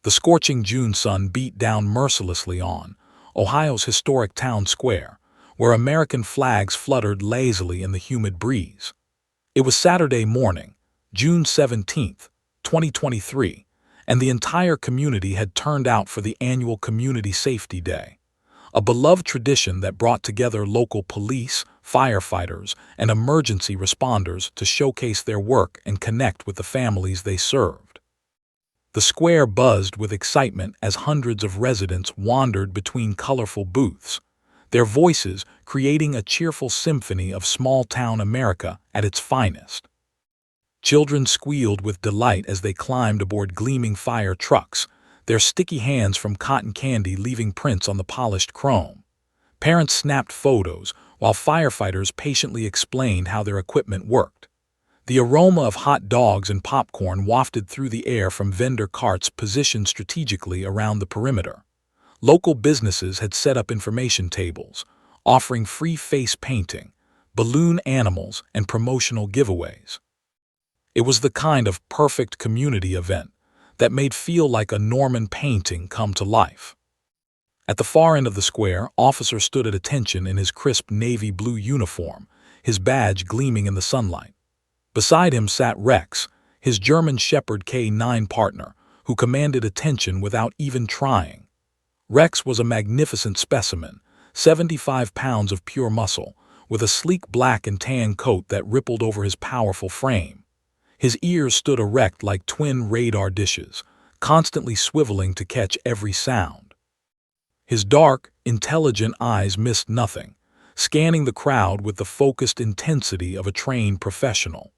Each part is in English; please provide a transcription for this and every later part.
The scorching June sun beat down mercilessly on Ohio's historic town square, where American flags fluttered lazily in the humid breeze. It was Saturday morning, June 17th, 2023, and the entire community had turned out for the annual Community Safety Day, a beloved tradition that brought together local police, firefighters, and emergency responders to showcase their work and connect with the families they served. The square buzzed with excitement as hundreds of residents wandered between colorful booths, their voices creating a cheerful symphony of small-town America at its finest. Children squealed with delight as they climbed aboard gleaming fire trucks, their sticky hands from cotton candy leaving prints on the polished chrome. Parents snapped photos, while firefighters patiently explained how their equipment worked. The aroma of hot dogs and popcorn wafted through the air from vendor carts positioned strategically around the perimeter. Local businesses had set up information tables, offering free face painting, balloon animals, and promotional giveaways. It was the kind of perfect community event that made feel like a Norman painting come to life. At the far end of the square, Officer stood at attention in his crisp navy blue uniform, his badge gleaming in the sunlight. Beside him sat Rex, his German Shepherd K9 partner, who commanded attention without even trying. Rex was a magnificent specimen, 75 pounds of pure muscle, with a sleek black and tan coat that rippled over his powerful frame. His ears stood erect like twin radar dishes, constantly swiveling to catch every sound. His dark, intelligent eyes missed nothing, scanning the crowd with the focused intensity of a trained professional.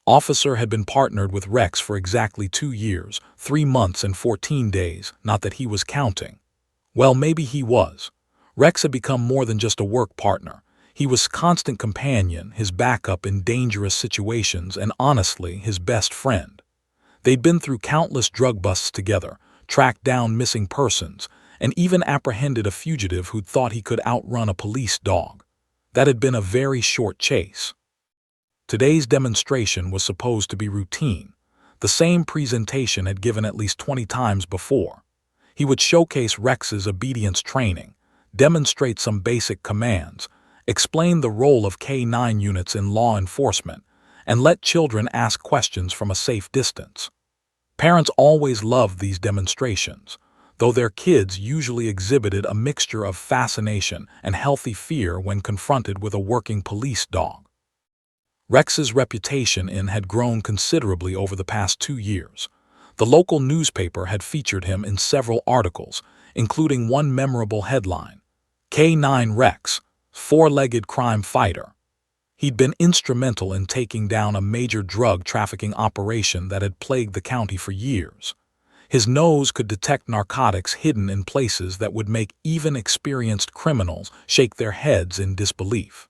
Officer had been partnered with Rex for exactly 2 years, 3 months and 14 days, not that he was counting. Well, maybe he was. Rex had become more than just a work partner. He was constant companion, his backup in dangerous situations, and honestly, his best friend. They'd been through countless drug busts together, tracked down missing persons, and even apprehended a fugitive who'd thought he could outrun a police dog. That had been a very short chase. Today's demonstration was supposed to be routine, the same presentation had given at least 20 times before. He would showcase Rex's obedience training, demonstrate some basic commands, explain the role of K9 units in law enforcement, and let children ask questions from a safe distance. Parents always loved these demonstrations, though their kids usually exhibited a mixture of fascination and healthy fear when confronted with a working police dog. Rex's reputation had grown considerably over the past 2 years. The local newspaper had featured him in several articles, including one memorable headline, K9 Rex, four-legged crime fighter. He'd been instrumental in taking down a major drug trafficking operation that had plagued the county for years. His nose could detect narcotics hidden in places that would make even experienced criminals shake their heads in disbelief.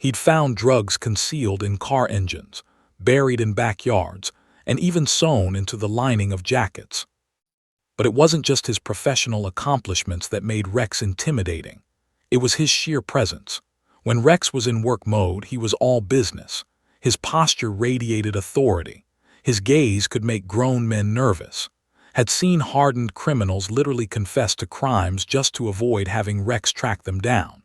He'd found drugs concealed in car engines, buried in backyards, and even sewn into the lining of jackets. But it wasn't just his professional accomplishments that made Rex intimidating. It was his sheer presence. When Rex was in work mode, he was all business. His posture radiated authority. His gaze could make grown men nervous. Had seen hardened criminals literally confess to crimes just to avoid having Rex track them down.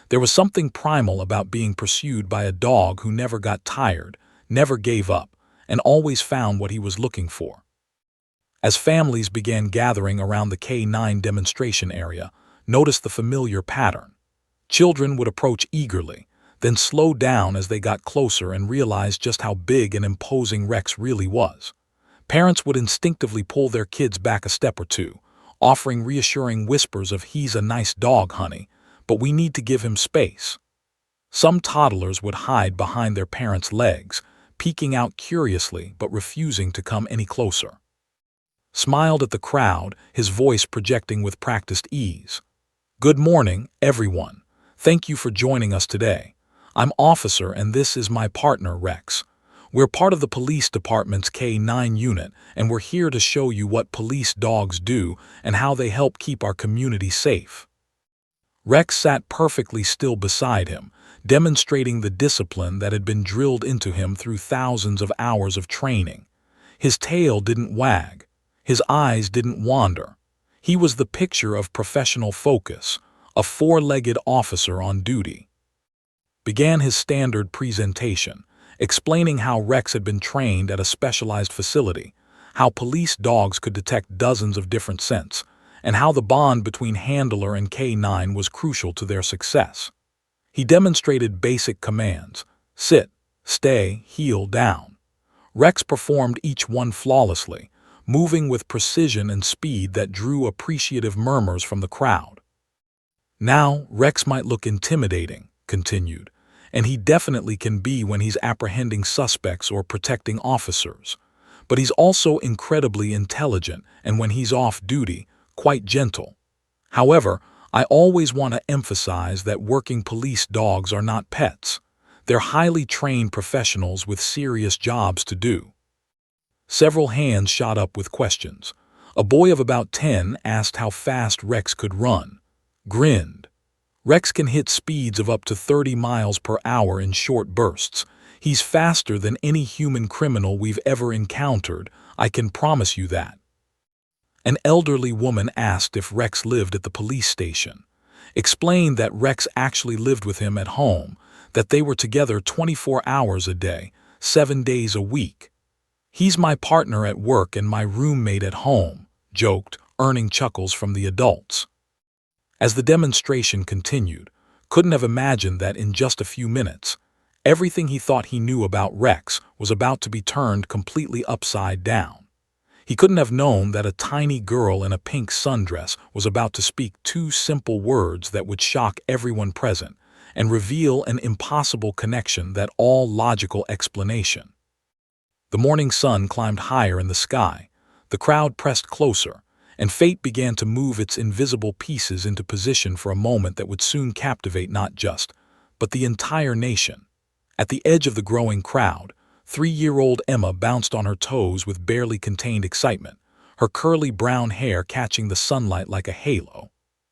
There was something primal about being pursued by a dog who never got tired, never gave up, and always found what he was looking for. As families began gathering around the K9 demonstration area, notice the familiar pattern. Children would approach eagerly, then slow down as they got closer and realized just how big and imposing Rex really was. Parents would instinctively pull their kids back a step or two, offering reassuring whispers of "He's a nice dog, honey, but we need to give him space." Some toddlers would hide behind their parents' legs, peeking out curiously but refusing to come any closer. Smiled at the crowd, his voice projecting with practiced ease. "Good morning, everyone. Thank you for joining us today. I'm Officer and this is my partner, Rex. We're part of the police department's K9 unit, and we're here to show you what police dogs do and how they help keep our community safe." Rex sat perfectly still beside him, demonstrating the discipline that had been drilled into him through thousands of hours of training. His tail didn't wag. His eyes didn't wander. He was the picture of professional focus, a four-legged officer on duty. Began his standard presentation, explaining how Rex had been trained at a specialized facility, how police dogs could detect dozens of different scents, and how the bond between handler and K9 was crucial to their success. He demonstrated basic commands: sit, stay, heel, down. Rex performed each one flawlessly, moving with precision and speed that drew appreciative murmurs from the crowd. Now, Rex might look intimidating, continued, and he definitely can be when he's apprehending suspects or protecting officers. But he's also incredibly intelligent, and when he's off duty, quite gentle. However, I always want to emphasize that working police dogs are not pets. They're highly trained professionals with serious jobs to do. Several hands shot up with questions. A boy of about 10 asked how fast Rex could run. Grinned. Rex can hit speeds of up to 30 miles per hour in short bursts. He's faster than any human criminal we've ever encountered, I can promise you that. An elderly woman asked if Rex lived at the police station. Explained that Rex actually lived with him at home, that they were together 24 hours a day, 7 days a week. He's my partner at work and my roommate at home, joked, earning chuckles from the adults. As the demonstration continued, couldn't have imagined that in just a few minutes, everything he thought he knew about Rex was about to be turned completely upside down. He couldn't have known that a tiny girl in a pink sundress was about to speak two simple words that would shock everyone present and reveal an impossible connection that all logical explanation. The morning sun climbed higher in the sky, the crowd pressed closer, and fate began to move its invisible pieces into position for a moment that would soon captivate not just, but the entire nation. At the edge of the growing crowd, 3-year-old Emma bounced on her toes with barely contained excitement, her curly brown hair catching the sunlight like a halo.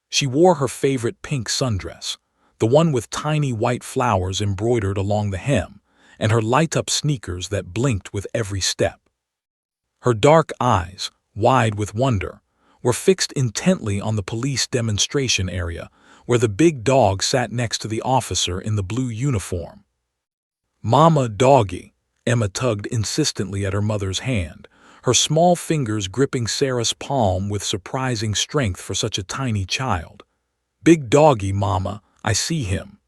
She wore her favorite pink sundress, the one with tiny white flowers embroidered along the hem, and her light-up sneakers that blinked with every step. Her dark eyes, wide with wonder, were fixed intently on the police demonstration area, where the big dog sat next to the officer in the blue uniform. "Mama, doggy," Emma tugged insistently at her mother's hand, her small fingers gripping Sarah's palm with surprising strength for such a tiny child. "Big doggy, Mama, I see him."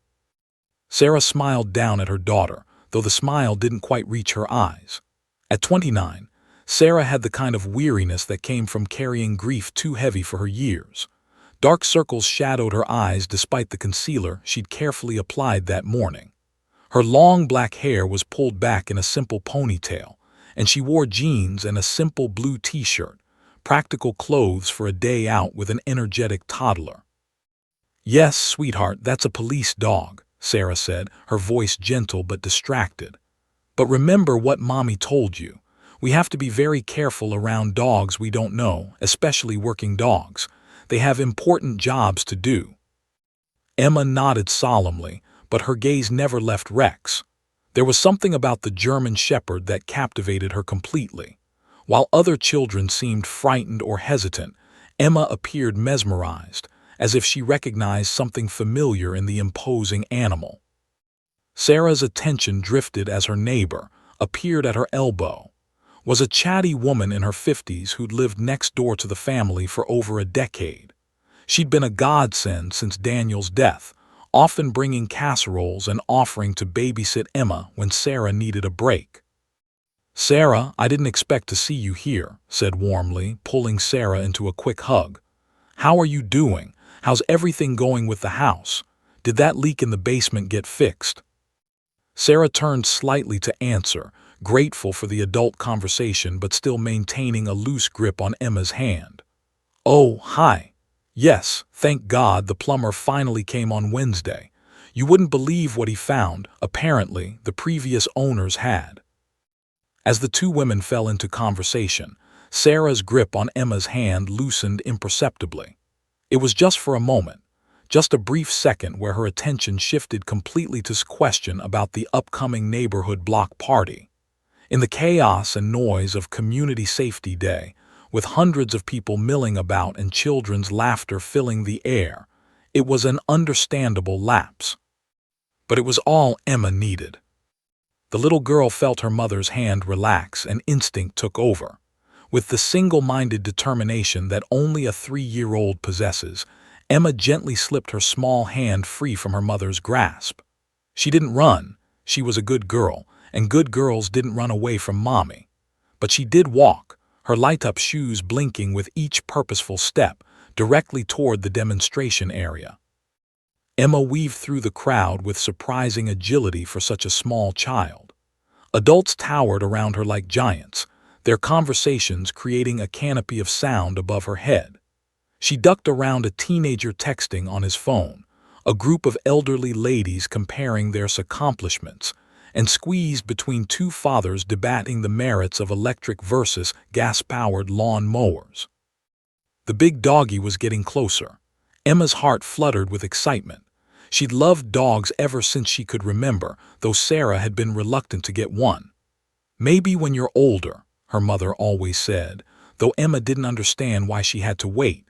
Sarah smiled down at her daughter, though the smile didn't quite reach her eyes. At 29, Sarah had the kind of weariness that came from carrying grief too heavy for her years. Dark circles shadowed her eyes despite the concealer she'd carefully applied that morning. Her long black hair was pulled back in a simple ponytail, and she wore jeans and a simple blue t-shirt, practical clothes for a day out with an energetic toddler. "Yes, sweetheart, that's a police dog," Sarah said, her voice gentle but distracted. "But remember what Mommy told you. We have to be very careful around dogs we don't know, especially working dogs. They have important jobs to do." Emma nodded solemnly, but her gaze never left Rex. There was something about the German Shepherd that captivated her completely. While other children seemed frightened or hesitant, Emma appeared mesmerized, as if she recognized something familiar in the imposing animal. Sarah's attention drifted as her neighbor appeared at her elbow. Was a chatty woman in her 50s who'd lived next door to the family for over a decade. She'd been a godsend since Daniel's death, often bringing casseroles and offering to babysit Emma when Sarah needed a break. "Sarah, I didn't expect to see you here," said warmly, pulling Sarah into a quick hug. "How are you doing? How's everything going with the house? Did that leak in the basement get fixed?" Sarah turned slightly to answer, grateful for the adult conversation but still maintaining a loose grip on Emma's hand. "Oh, hi. Yes, thank God the plumber finally came on Wednesday. You wouldn't believe what he found, apparently, the previous owners had." As the two women fell into conversation, Sarah's grip on Emma's hand loosened imperceptibly. It was just for a moment, just a brief second where her attention shifted completely to a question about the upcoming neighborhood block party. In the chaos and noise of Community Safety Day, with hundreds of people milling about and children's laughter filling the air. It was an understandable lapse. But it was all Emma needed. The little girl felt her mother's hand relax and instinct took over. With the single-minded determination that only a 3-year-old possesses, Emma gently slipped her small hand free from her mother's grasp. She didn't run. She was a good girl, and good girls didn't run away from mommy. But she did walk, her light-up shoes blinking with each purposeful step, directly toward the demonstration area. Emma weaved through the crowd with surprising agility for such a small child. Adults towered around her like giants, their conversations creating a canopy of sound above her head. She ducked around a teenager texting on his phone, a group of elderly ladies comparing their accomplishments, and squeezed between two fathers debating the merits of electric versus gas-powered lawn mowers. The big doggy was getting closer. Emma's heart fluttered with excitement. She'd loved dogs ever since she could remember, though Sarah had been reluctant to get one. "Maybe when you're older," her mother always said, though Emma didn't understand why she had to wait.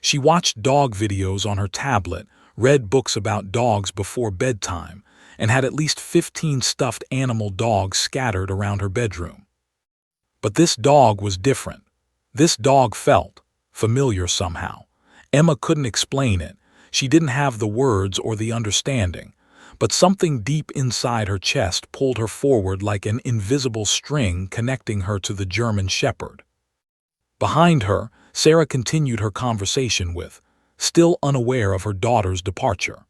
She watched dog videos on her tablet, read books about dogs before bedtime, and had at least 15 stuffed animal dogs scattered around her bedroom. But this dog was different. This dog felt familiar somehow. Emma couldn't explain it. She didn't have the words or the understanding, but something deep inside her chest pulled her forward like an invisible string connecting her to the German Shepherd. Behind her, Sarah continued her conversation with, still unaware of her daughter's departure.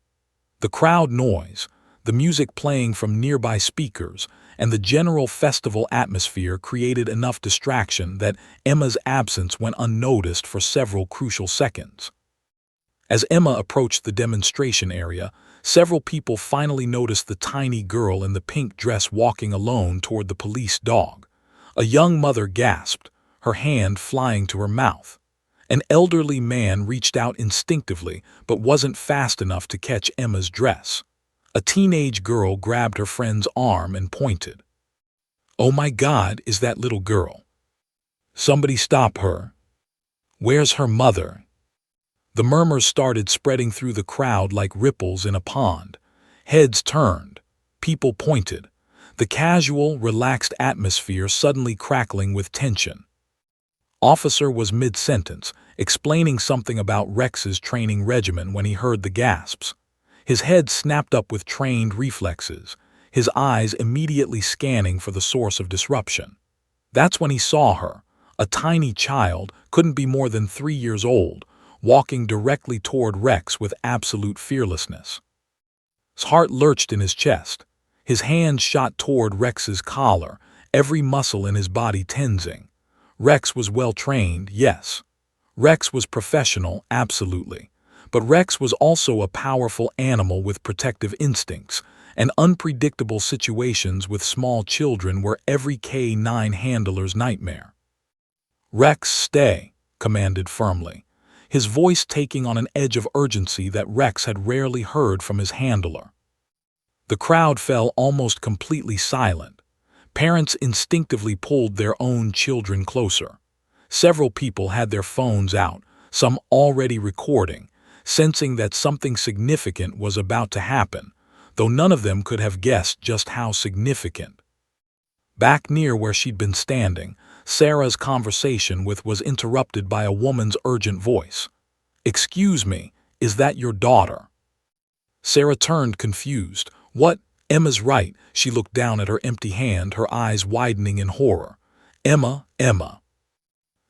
The crowd noise, the music playing from nearby speakers, and the general festival atmosphere created enough distraction that Emma's absence went unnoticed for several crucial seconds. As Emma approached the demonstration area, several people finally noticed the tiny girl in the pink dress walking alone toward the police dog. A young mother gasped, her hand flying to her mouth. An elderly man reached out instinctively but wasn't fast enough to catch Emma's dress. A teenage girl grabbed her friend's arm and pointed. "Oh my God, is that little girl? Somebody stop her. Where's her mother?" The murmurs started spreading through the crowd like ripples in a pond. Heads turned. People pointed. The casual, relaxed atmosphere suddenly crackling with tension. Officer was mid-sentence, explaining something about Rex's training regimen when he heard the gasps. His head snapped up with trained reflexes, his eyes immediately scanning for the source of disruption. That's when he saw her, a tiny child, couldn't be more than 3 years old, walking directly toward Rex with absolute fearlessness. His heart lurched in his chest. His hand shot toward Rex's collar, every muscle in his body tensing. Rex was well-trained, yes. Rex was professional, absolutely. But Rex was also a powerful animal with protective instincts, and unpredictable situations with small children were every K9 handler's nightmare. "Rex, stay," commanded firmly, his voice taking on an edge of urgency that Rex had rarely heard from his handler. The crowd fell almost completely silent. Parents instinctively pulled their own children closer. Several people had their phones out, some already recording, sensing that something significant was about to happen, though none of them could have guessed just how significant. Back near where she'd been standing, Sarah's conversation was interrupted by a woman's urgent voice. "Excuse me, is that your daughter?" Sarah turned confused. "What?" Emma's right. She looked down at her empty hand, her eyes widening in horror. "Emma, Emma."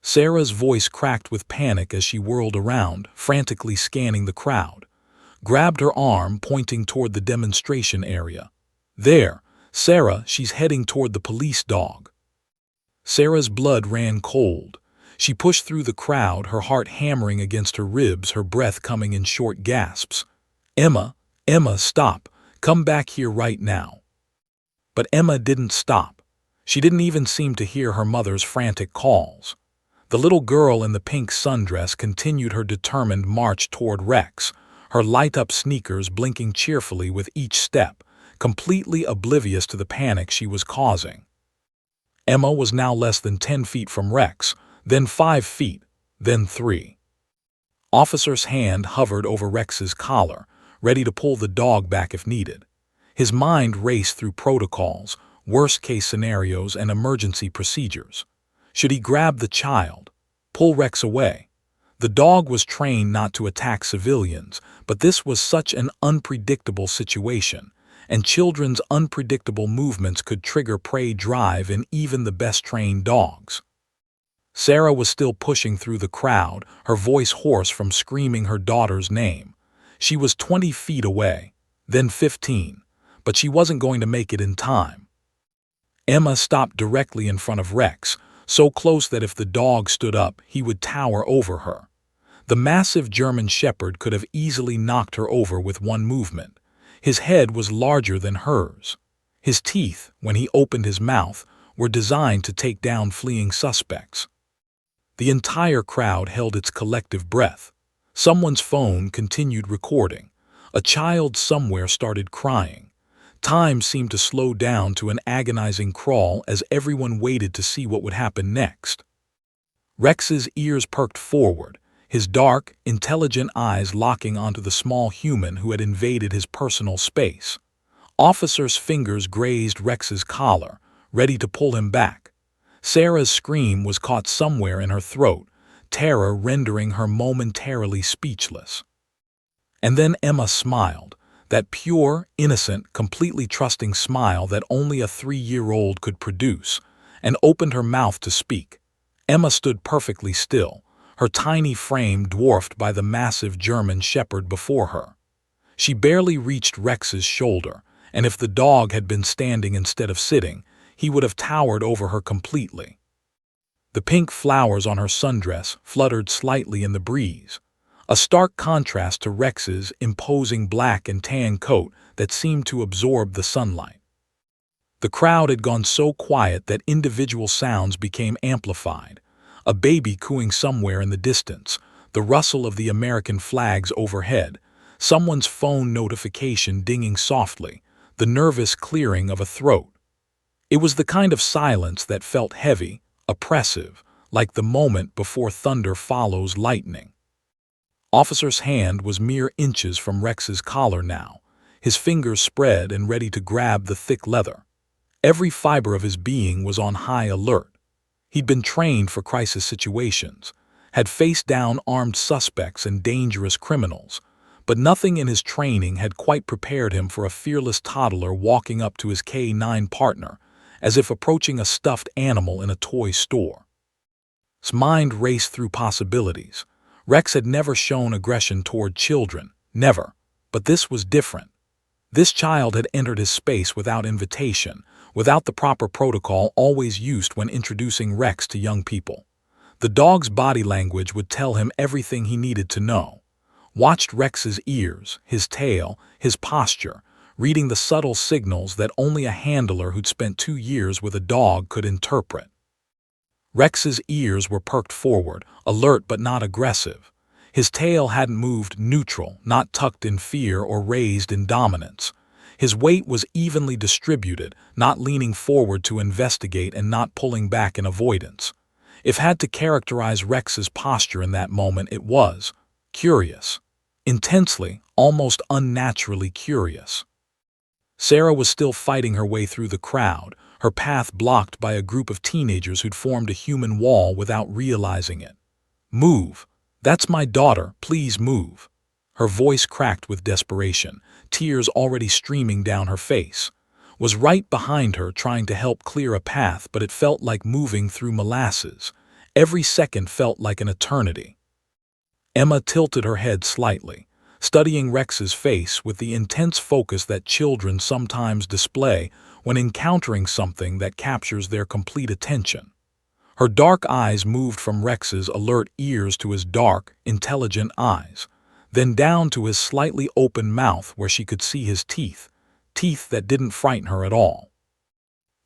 Sarah's voice cracked with panic as she whirled around, frantically scanning the crowd. Grabbed her arm, pointing toward the demonstration area. "There, Sarah, she's heading toward the police dog." Sarah's blood ran cold. She pushed through the crowd, her heart hammering against her ribs, her breath coming in short gasps. "Emma, Emma, stop. Come back here right now." But Emma didn't stop. She didn't even seem to hear her mother's frantic calls. The little girl in the pink sundress continued her determined march toward Rex, her light-up sneakers blinking cheerfully with each step, completely oblivious to the panic she was causing. Emma was now less than 10 feet from Rex, then 5 feet, then 3. Officer's hand hovered over Rex's collar, ready to pull the dog back if needed. His mind raced through protocols, worst-case scenarios, and emergency procedures. Should he grab the child? Pull Rex away? The dog was trained not to attack civilians, but this was such an unpredictable situation, and children's unpredictable movements could trigger prey drive in even the best-trained dogs. Sarah was still pushing through the crowd, her voice hoarse from screaming her daughter's name. She was 20 feet away, then 15, but she wasn't going to make it in time. Emma stopped directly in front of Rex, so close that if the dog stood up, he would tower over her. The massive German Shepherd could have easily knocked her over with one movement. His head was larger than hers. His teeth, when he opened his mouth, were designed to take down fleeing suspects. The entire crowd held its collective breath. Someone's phone continued recording. A child somewhere started crying. Time seemed to slow down to an agonizing crawl as everyone waited to see what would happen next. Rex's ears perked forward, his dark, intelligent eyes locking onto the small human who had invaded his personal space. Officer's fingers grazed Rex's collar, ready to pull him back. Sarah's scream was caught somewhere in her throat, terror rendering her momentarily speechless. And then Emma smiled, that pure, innocent, completely trusting smile that only a 3-year-old could produce, and opened her mouth to speak. Emma stood perfectly still, her tiny frame dwarfed by the massive German Shepherd before her. She barely reached Rex's shoulder, and if the dog had been standing instead of sitting, he would have towered over her completely. The pink flowers on her sundress fluttered slightly in the breeze, a stark contrast to Rex's imposing black and tan coat that seemed to absorb the sunlight. The crowd had gone so quiet that individual sounds became amplified. A baby cooing somewhere in the distance, the rustle of the American flags overhead, someone's phone notification dinging softly, the nervous clearing of a throat. It was the kind of silence that felt heavy, oppressive, like the moment before thunder follows lightning. Officer's hand was mere inches from Rex's collar now, his fingers spread and ready to grab the thick leather. Every fiber of his being was on high alert. He'd been trained for crisis situations, had faced down armed suspects and dangerous criminals, but nothing in his training had quite prepared him for a fearless toddler walking up to his K9 partner, as if approaching a stuffed animal in a toy store. His mind raced through possibilities. Rex had never shown aggression toward children, never, but this was different. This child had entered his space without invitation, without the proper protocol always used when introducing Rex to young people. The dog's body language would tell him everything he needed to know. Watched Rex's ears, his tail, his posture, reading the subtle signals that only a handler who'd spent 2 years with a dog could interpret. Rex's ears were perked forward, alert but not aggressive. His tail hadn't moved neutral, not tucked in fear or raised in dominance. His weight was evenly distributed, not leaning forward to investigate and not pulling back in avoidance. If had to characterize Rex's posture in that moment, it was curious. Intensely, almost unnaturally curious. Sarah was still fighting her way through the crowd, her path blocked by a group of teenagers who'd formed a human wall without realizing it. "Move! That's my daughter, please move!" Her voice cracked with desperation, tears already streaming down her face. Was right behind her trying to help clear a path, but it felt like moving through molasses. Every second felt like an eternity. Emma tilted her head slightly, studying Rex's face with the intense focus that children sometimes display when encountering something that captures their complete attention. Her dark eyes moved from Rex's alert ears to his dark, intelligent eyes, then down to his slightly open mouth where she could see his teeth, teeth that didn't frighten her at all.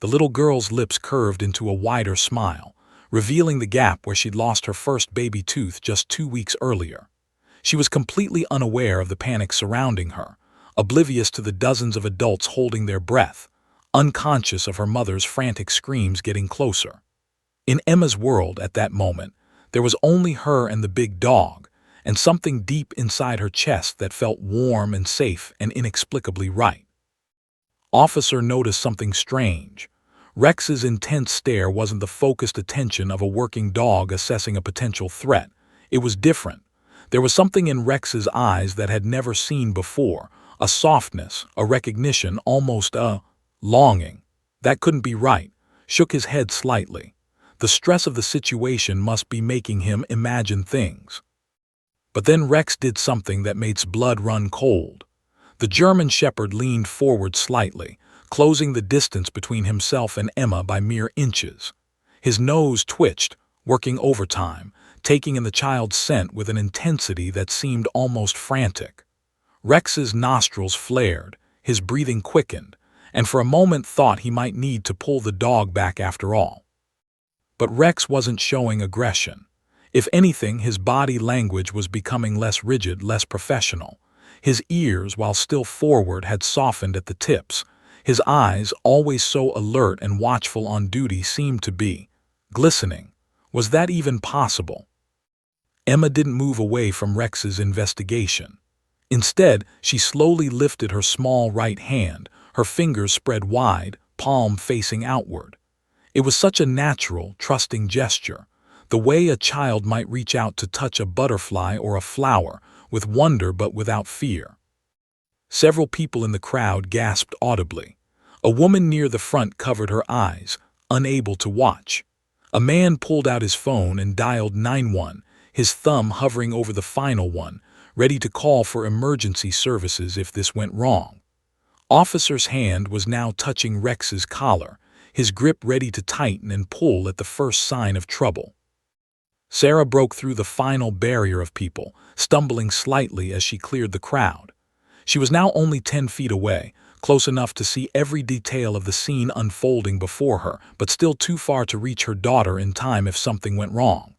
The little girl's lips curved into a wider smile, revealing the gap where she'd lost her first baby tooth just 2 weeks earlier. She was completely unaware of the panic surrounding her, oblivious to the dozens of adults holding their breath, unconscious of her mother's frantic screams getting closer. In Emma's world at that moment, there was only her and the big dog, and something deep inside her chest that felt warm and safe and inexplicably right. Officer noticed something strange. Rex's intense stare wasn't the focused attention of a working dog assessing a potential threat. It was different. There was something in Rex's eyes that had never seen before, a softness, a recognition, almost a longing. That couldn't be right. Shook his head slightly. The stress of the situation must be making him imagine things. But then Rex did something that made his blood run cold. The German shepherd leaned forward slightly, closing the distance between himself and Emma by mere inches. His nose twitched, working overtime, taking in the child's scent with an intensity that seemed almost frantic. Rex's nostrils flared, his breathing quickened, and for a moment thought he might need to pull the dog back after all. But Rex wasn't showing aggression. If anything, his body language was becoming less rigid, less professional. His ears, while still forward, had softened at the tips. His eyes, always so alert and watchful on duty, seemed to be glistening. Was that even possible? Emma didn't move away from Rex's investigation. Instead, she slowly lifted her small right hand, her fingers spread wide, palm facing outward. It was such a natural, trusting gesture, the way a child might reach out to touch a butterfly or a flower, with wonder but without fear. Several people in the crowd gasped audibly. A woman near the front covered her eyes, unable to watch. A man pulled out his phone and dialed 911, his thumb hovering over the final one, ready to call for emergency services if this went wrong. Officer's hand was now touching Rex's collar, his grip ready to tighten and pull at the first sign of trouble. Sarah broke through the final barrier of people, stumbling slightly as she cleared the crowd. She was now only 10 feet away, close enough to see every detail of the scene unfolding before her, but still too far to reach her daughter in time if something went wrong.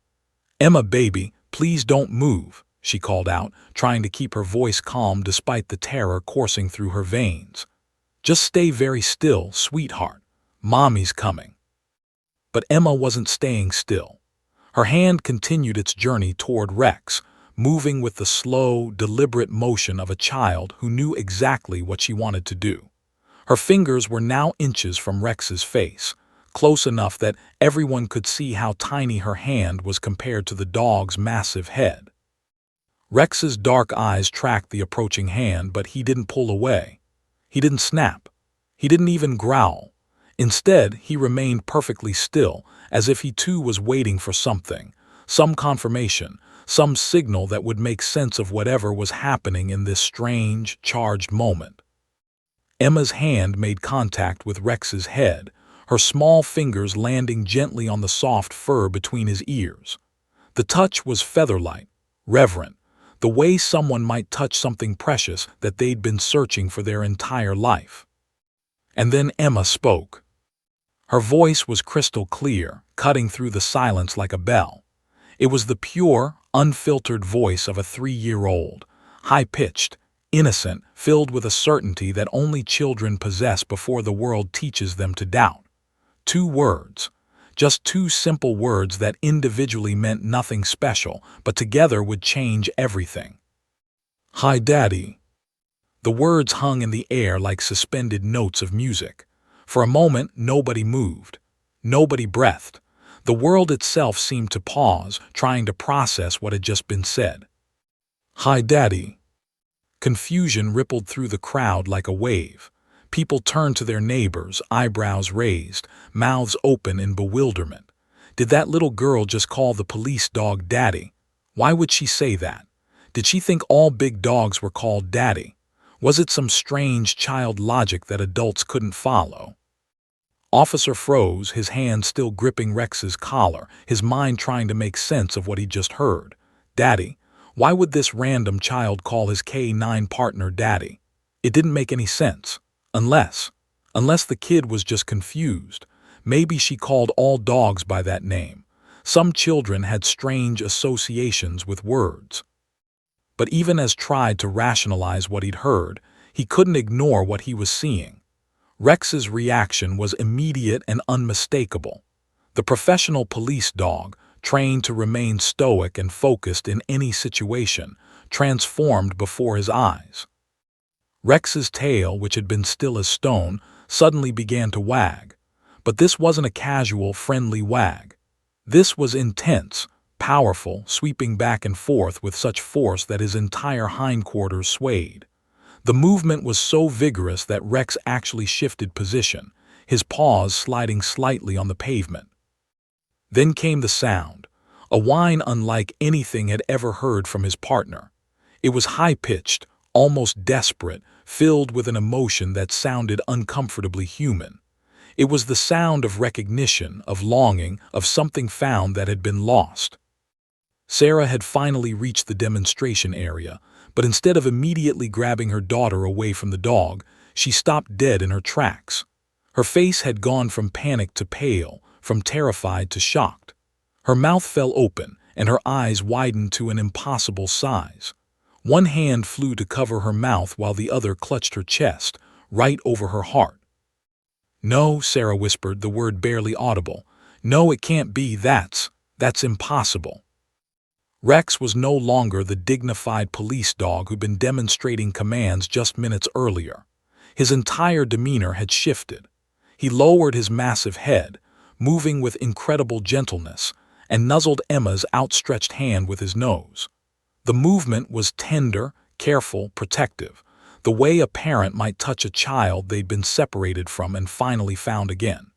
"Emma, baby, please don't move," she called out, trying to keep her voice calm despite the terror coursing through her veins. "Just stay very still, sweetheart. Mommy's coming." But Emma wasn't staying still. Her hand continued its journey toward Rex, moving with the slow, deliberate motion of a child who knew exactly what she wanted to do. Her fingers were now inches from Rex's face, close enough that everyone could see how tiny her hand was compared to the dog's massive head. Rex's dark eyes tracked the approaching hand, but he didn't pull away. He didn't snap. He didn't even growl. Instead, he remained perfectly still, as if he too was waiting for something, some confirmation, some signal that would make sense of whatever was happening in this strange, charged moment. Emma's hand made contact with Rex's head, her small fingers landing gently on the soft fur between his ears. The touch was feather-light, reverent, the way someone might touch something precious that they'd been searching for their entire life. And then Emma spoke. Her voice was crystal clear, cutting through the silence like a bell. It was the pure, unfiltered voice of a 3-year-old, high-pitched, innocent, filled with a certainty that only children possess before the world teaches them to doubt. 2 words. Just 2 simple words that individually meant nothing special, but together would change everything. "Hi, Daddy." The words hung in the air like suspended notes of music. For a moment, nobody moved. Nobody breathed. The world itself seemed to pause, trying to process what had just been said. "Hi, Daddy." Confusion rippled through the crowd like a wave. People turned to their neighbors, eyebrows raised, mouths open in bewilderment. Did that little girl just call the police dog Daddy? Why would she say that? Did she think all big dogs were called Daddy? Was it some strange child logic that adults couldn't follow? Officer froze, his hand still gripping Rex's collar, his mind trying to make sense of what he'd just heard. Daddy? Why would this random child call his K9 partner Daddy? It didn't make any sense. Unless the kid was just confused. Maybe she called all dogs by that name. Some children had strange associations with words. But even as tried to rationalize what he'd heard, he couldn't ignore what he was seeing. Rex's reaction was immediate and unmistakable. The professional police dog, trained to remain stoic and focused in any situation, transformed before his eyes. Rex's tail, which had been still as stone, suddenly began to wag. But this wasn't a casual, friendly wag. This was intense, powerful, sweeping back and forth with such force that his entire hindquarters swayed. The movement was so vigorous that Rex actually shifted position, his paws sliding slightly on the pavement. Then came the sound, a whine unlike anything had ever heard from his partner. It was high-pitched, almost desperate, filled with an emotion that sounded uncomfortably human. It was the sound of recognition, of longing, of something found that had been lost. Sarah had finally reached the demonstration area, but instead of immediately grabbing her daughter away from the dog, she stopped dead in her tracks. Her face had gone from panic to pale, from terrified to shocked. Her mouth fell open, and her eyes widened to an impossible size. One hand flew to cover her mouth while the other clutched her chest, right over her heart. "No," Sarah whispered, the word barely audible. "No, it can't be. That's impossible." Rex was no longer the dignified police dog who'd been demonstrating commands just minutes earlier. His entire demeanor had shifted. He lowered his massive head, moving with incredible gentleness, and nuzzled Emma's outstretched hand with his nose. The movement was tender, careful, protective, the way a parent might touch a child they'd been separated from and finally found again.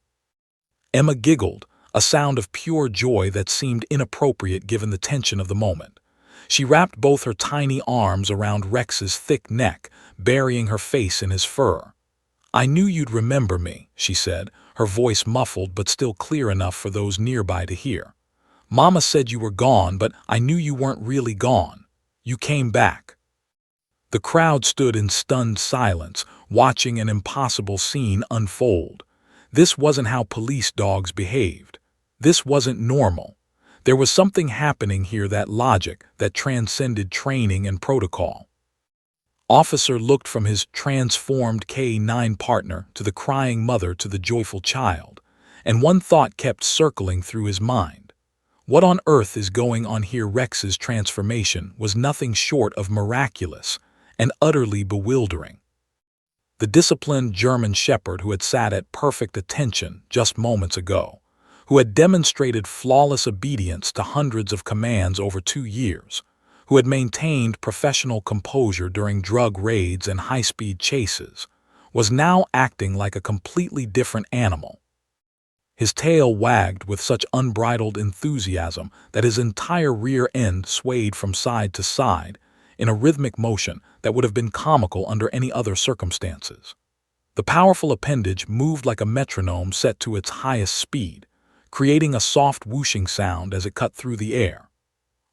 Emma giggled, a sound of pure joy that seemed inappropriate given the tension of the moment. She wrapped both her tiny arms around Rex's thick neck, burying her face in his fur. "I knew you'd remember me," she said, her voice muffled but still clear enough for those nearby to hear. "Mama said you were gone, but I knew you weren't really gone. You came back." The crowd stood in stunned silence, watching an impossible scene unfold. This wasn't how police dogs behaved. This wasn't normal. There was something happening here, that logic that transcended training and protocol. Officer looked from his transformed K-9 partner to the crying mother to the joyful child, and one thought kept circling through his mind. What on earth is going on here? Rex's transformation was nothing short of miraculous and utterly bewildering. The disciplined German shepherd who had sat at perfect attention just moments ago, who had demonstrated flawless obedience to hundreds of commands over 2 years, who had maintained professional composure during drug raids and high-speed chases, was now acting like a completely different animal. His tail wagged with such unbridled enthusiasm that his entire rear end swayed from side to side in a rhythmic motion that would have been comical under any other circumstances. The powerful appendage moved like a metronome set to its highest speed, creating a soft whooshing sound as it cut through the air.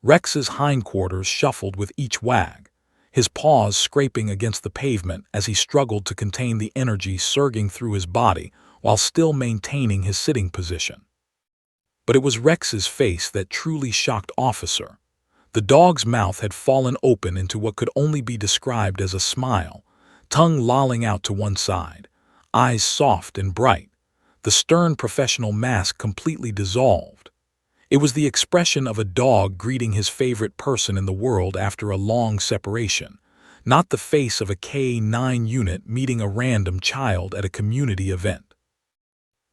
Rex's hindquarters shuffled with each wag, his paws scraping against the pavement as he struggled to contain the energy surging through his body while still maintaining his sitting position. But it was Rex's face that truly shocked Officer. The dog's mouth had fallen open into what could only be described as a smile, tongue lolling out to one side, eyes soft and bright, the stern professional mask completely dissolved. It was the expression of a dog greeting his favorite person in the world after a long separation, not the face of a K-9 unit meeting a random child at a community event.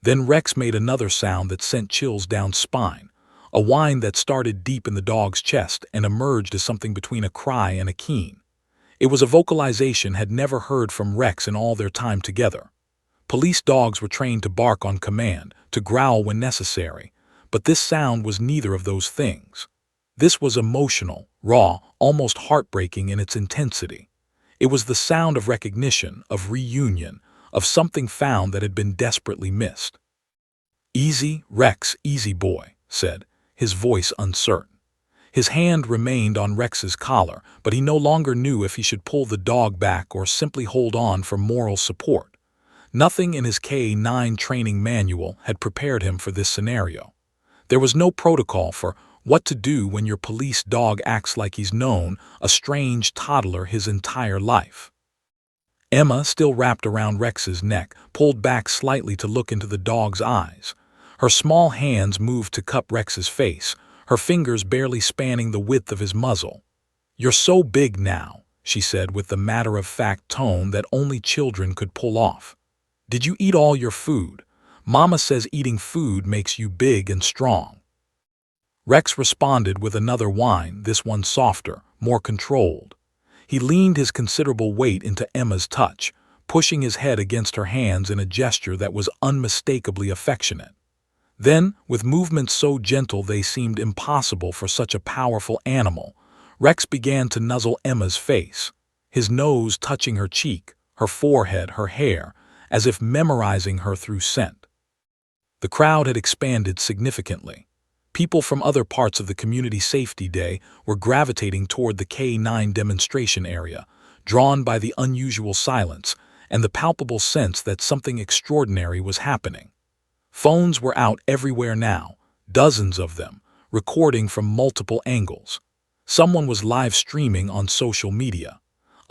Then Rex made another sound that sent chills down spine, a whine that started deep in the dog's chest and emerged as something between a cry and a keen. It was a vocalization had never heard from Rex in all their time together. Police dogs were trained to bark on command, to growl when necessary, but this sound was neither of those things. This was emotional, raw, almost heartbreaking in its intensity. It was the sound of recognition, of reunion, of something found that had been desperately missed. "Easy, Rex, easy boy," said, his voice uncertain. His hand remained on Rex's collar, but he no longer knew if he should pull the dog back or simply hold on for moral support. Nothing in his K-9 training manual had prepared him for this scenario. There was no protocol for what to do when your police dog acts like he's known a strange toddler his entire life. Emma, still wrapped around Rex's neck, pulled back slightly to look into the dog's eyes. Her small hands moved to cup Rex's face, her fingers barely spanning the width of his muzzle. "You're so big now," she said with the matter-of-fact tone that only children could pull off. "Did you eat all your food? Mama says eating food makes you big and strong." Rex responded with another whine, this one softer, more controlled. He leaned his considerable weight into Emma's touch, pushing his head against her hands in a gesture that was unmistakably affectionate. Then, with movements so gentle they seemed impossible for such a powerful animal, Rex began to nuzzle Emma's face, his nose touching her cheek, her forehead, her hair, as if memorizing her through scent. The crowd had expanded significantly. People from other parts of the Community Safety Day were gravitating toward the K9 demonstration area, drawn by the unusual silence and the palpable sense that something extraordinary was happening. Phones were out everywhere now, dozens of them, recording from multiple angles. Someone was live streaming on social media.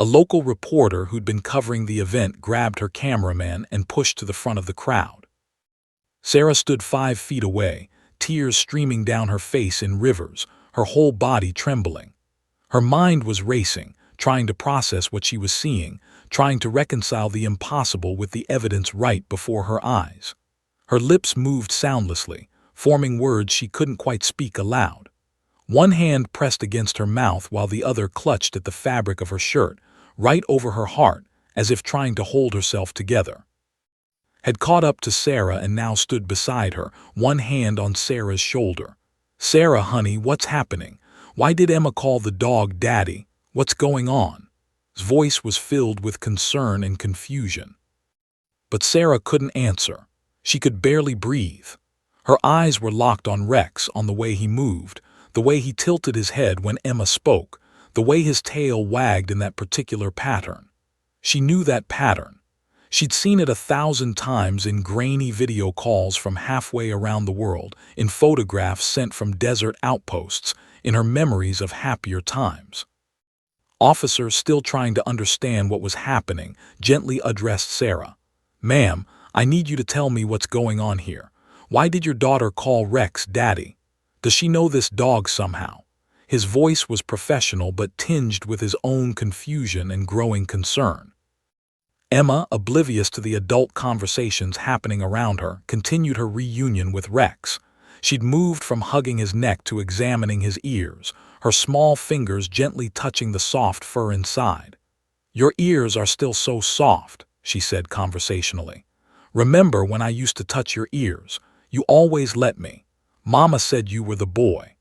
A local reporter who'd been covering the event grabbed her cameraman and pushed to the front of the crowd. Sarah stood 5 feet away, tears streaming down her face in rivers, her whole body trembling. Her mind was racing, trying to process what she was seeing, trying to reconcile the impossible with the evidence right before her eyes. Her lips moved soundlessly, forming words she couldn't quite speak aloud. One hand pressed against her mouth while the other clutched at the fabric of her shirt, right over her heart, as if trying to hold herself together. Had caught up to Sarah and now stood beside her, one hand on Sarah's shoulder. "Sarah, honey, what's happening? Why did Emma call the dog Daddy? What's going on?" His voice was filled with concern and confusion. But Sarah couldn't answer. She could barely breathe. Her eyes were locked on Rex, on the way he moved, the way he tilted his head when Emma spoke, the way his tail wagged in that particular pattern. She knew that pattern. She'd seen it 1,000 times in grainy video calls from halfway around the world, in photographs sent from desert outposts, in her memories of happier times. Officer, still trying to understand what was happening, gently addressed Sarah. "Ma'am, I need you to tell me what's going on here. Why did your daughter call Rex Daddy? Does she know this dog somehow?" His voice was professional but tinged with his own confusion and growing concern. Emma, oblivious to the adult conversations happening around her, continued her reunion with Rex. She'd moved from hugging his neck to examining his ears, her small fingers gently touching the soft fur inside. "Your ears are still so soft," she said conversationally. "Remember when I used to touch your ears? You always let me. Mama said you were the boy."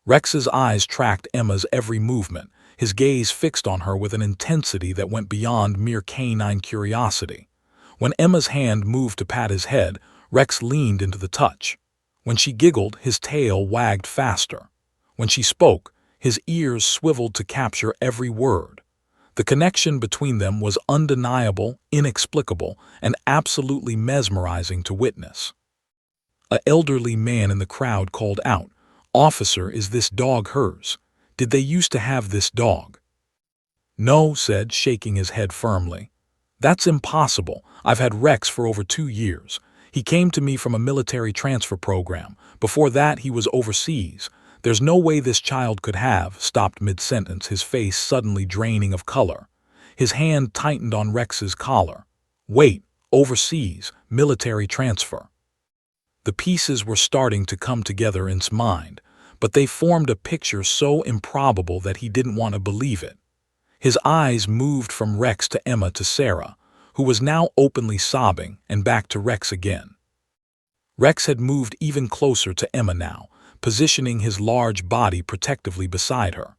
Rex's eyes tracked Emma's every movement, his gaze fixed on her with an intensity that went beyond mere canine curiosity. When Emma's hand moved to pat his head, Rex leaned into the touch. When she giggled, his tail wagged faster. When she spoke, his ears swiveled to capture every word. The connection between them was undeniable, inexplicable, and absolutely mesmerizing to witness. An elderly man in the crowd called out, "Officer, is this dog hers? Did they used to have this dog?" "No," said, shaking his head firmly. "That's impossible. I've had Rex for over 2 years. He came to me from a military transfer program. Before that, he was overseas. There's no way this child could have," stopped mid-sentence, his face suddenly draining of color. His hand tightened on Rex's collar. "Wait, overseas, military transfer." The pieces were starting to come together in his mind, but they formed a picture so improbable that he didn't want to believe it. His eyes moved from Rex to Emma to Sarah, who was now openly sobbing, and back to Rex again. Rex had moved even closer to Emma now, positioning his large body protectively beside her.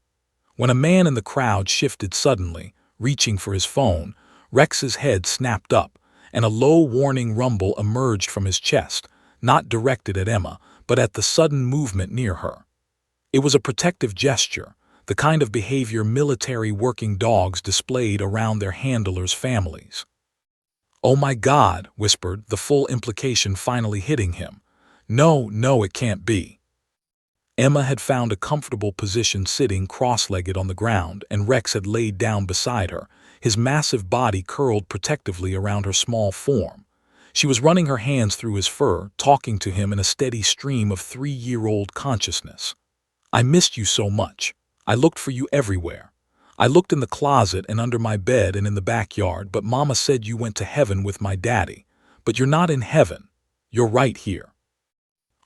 When a man in the crowd shifted suddenly, reaching for his phone, Rex's head snapped up, and a low warning rumble emerged from his chest, not directed at Emma, but at the sudden movement near her. It was a protective gesture, the kind of behavior military working dogs displayed around their handlers' families. "Oh my God," whispered, the full implication finally hitting him. "No, no, it can't be." Emma had found a comfortable position sitting cross-legged on the ground, and Rex had laid down beside her, his massive body curled protectively around her small form. She was running her hands through his fur, talking to him in a steady stream of 3-year-old consciousness. I missed you so much. I looked for you everywhere. I looked in the closet and under my bed and in the backyard, but Mama said you went to heaven with my daddy. But you're not in heaven. You're right here.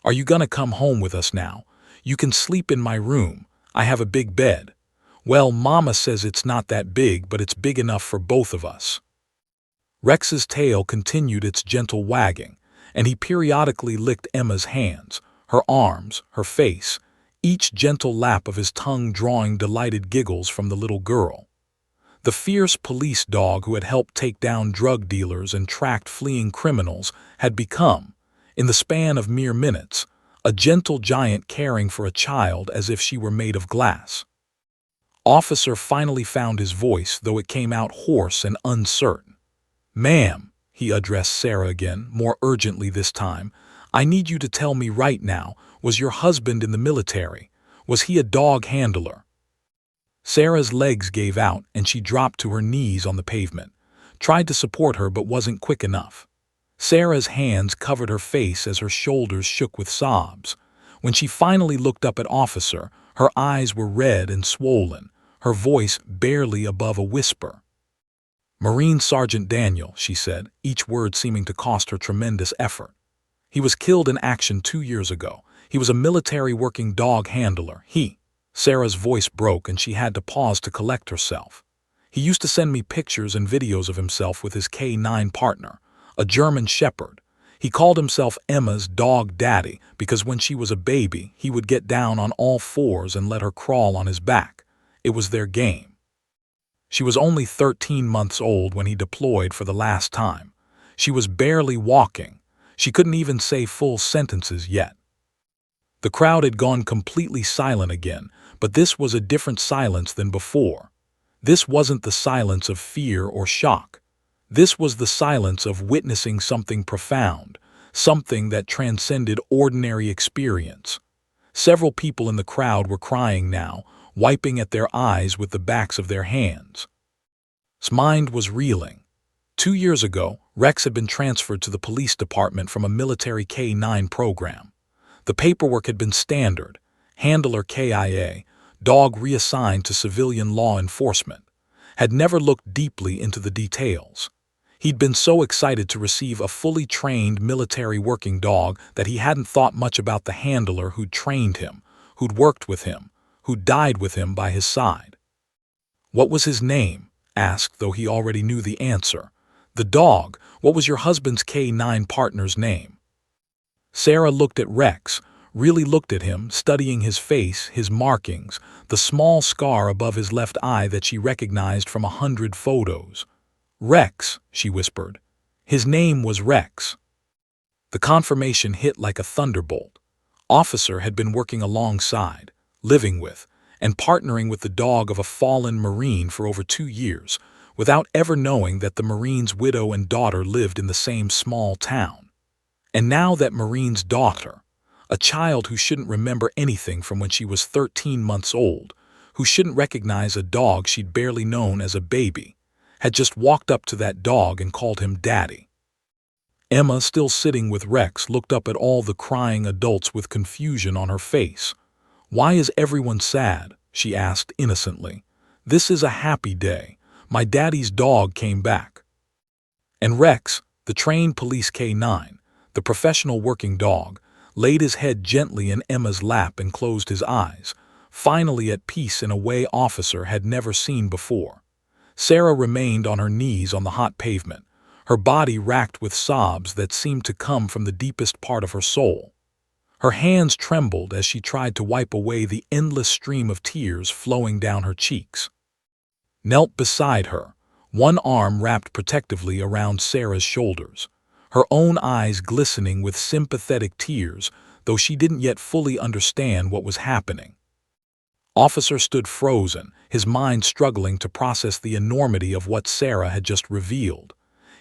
Are you gonna come home with us now? You can sleep in my room. I have a big bed. Well, Mama says it's not that big, but it's big enough for both of us. Rex's tail continued its gentle wagging, and he periodically licked Emma's hands, her arms, her face, each gentle lap of his tongue drawing delighted giggles from the little girl. The fierce police dog who had helped take down drug dealers and tracked fleeing criminals had become, in the span of mere minutes, a gentle giant caring for a child as if she were made of glass. Officer finally found his voice, though it came out hoarse and uncertain. "Ma'am," he addressed Sarah again, more urgently this time, "I need you to tell me right now, was your husband in the military? Was he a dog handler?" Sarah's legs gave out and she dropped to her knees on the pavement, tried to support her but wasn't quick enough. Sarah's hands covered her face as her shoulders shook with sobs. When she finally looked up at Officer, her eyes were red and swollen, her voice barely above a whisper. "Marine Sergeant Daniel," she said, each word seeming to cost her tremendous effort. "He was killed in action 2 years ago. He was a military working dog handler. Sarah's voice broke and she had to pause to collect herself. "He used to send me pictures and videos of himself with his K9 partner, a German Shepherd. He called himself Emma's dog daddy because when she was a baby, he would get down on all fours and let her crawl on his back. It was their game. She was only 13 months old when he deployed for the last time. She was barely walking. She couldn't even say full sentences yet." The crowd had gone completely silent again, but this was a different silence than before. This wasn't the silence of fear or shock. This was the silence of witnessing something profound, something that transcended ordinary experience. Several people in the crowd were crying now, wiping at their eyes with the backs of their hands. His mind was reeling. 2 years ago, Rex had been transferred to the police department from a military K9 program. The paperwork had been standard: handler KIA, dog reassigned to civilian law enforcement. Had never looked deeply into the details. He'd been so excited to receive a fully trained military working dog that he hadn't thought much about the handler who'd trained him, who'd worked with him, who died with him by his side. "What was his name?" asked, though he already knew the answer. "The dog, what was your husband's K9 partner's name?" Sarah looked at Rex, really looked at him, studying his face, his markings, the small scar above his left eye that she recognized from 100 photos. "Rex," she whispered. "His name was Rex." The confirmation hit like a thunderbolt. Officer had been working alongside, living with, and partnering with the dog of a fallen Marine for over 2 years, without ever knowing that the Marine's widow and daughter lived in the same small town. And now that Marine's daughter, a child who shouldn't remember anything from when she was 13 months old, who shouldn't recognize a dog she'd barely known as a baby, had just walked up to that dog and called him Daddy. Emma, still sitting with Rex, looked up at all the crying adults with confusion on her face. "Why is everyone sad?" she asked innocently. "This is a happy day. My daddy's dog came back." And Rex, the trained police K9, the professional working dog, laid his head gently in Emma's lap and closed his eyes, finally at peace in a way Officer had never seen before. Sarah remained on her knees on the hot pavement, her body racked with sobs that seemed to come from the deepest part of her soul. Her hands trembled as she tried to wipe away the endless stream of tears flowing down her cheeks. Knelt beside her, one arm wrapped protectively around Sarah's shoulders, her own eyes glistening with sympathetic tears, though she didn't yet fully understand what was happening. Officer stood frozen, his mind struggling to process the enormity of what Sarah had just revealed.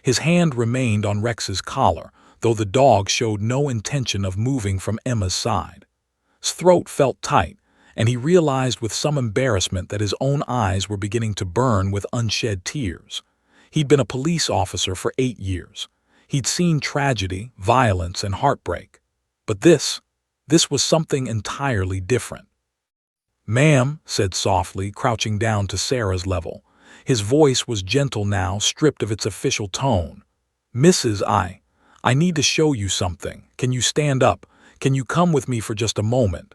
His hand remained on Rex's collar, though the dog showed no intention of moving from Emma's side. His throat felt tight, and he realized with some embarrassment that his own eyes were beginning to burn with unshed tears. He'd been a police officer for 8 years. He'd seen tragedy, violence, and heartbreak. But this was something entirely different. "Ma'am," said softly, crouching down to Sarah's level. His voice was gentle now, stripped of its official tone. "Mrs. I need to show you something. Can you stand up? Can you come with me for just a moment?"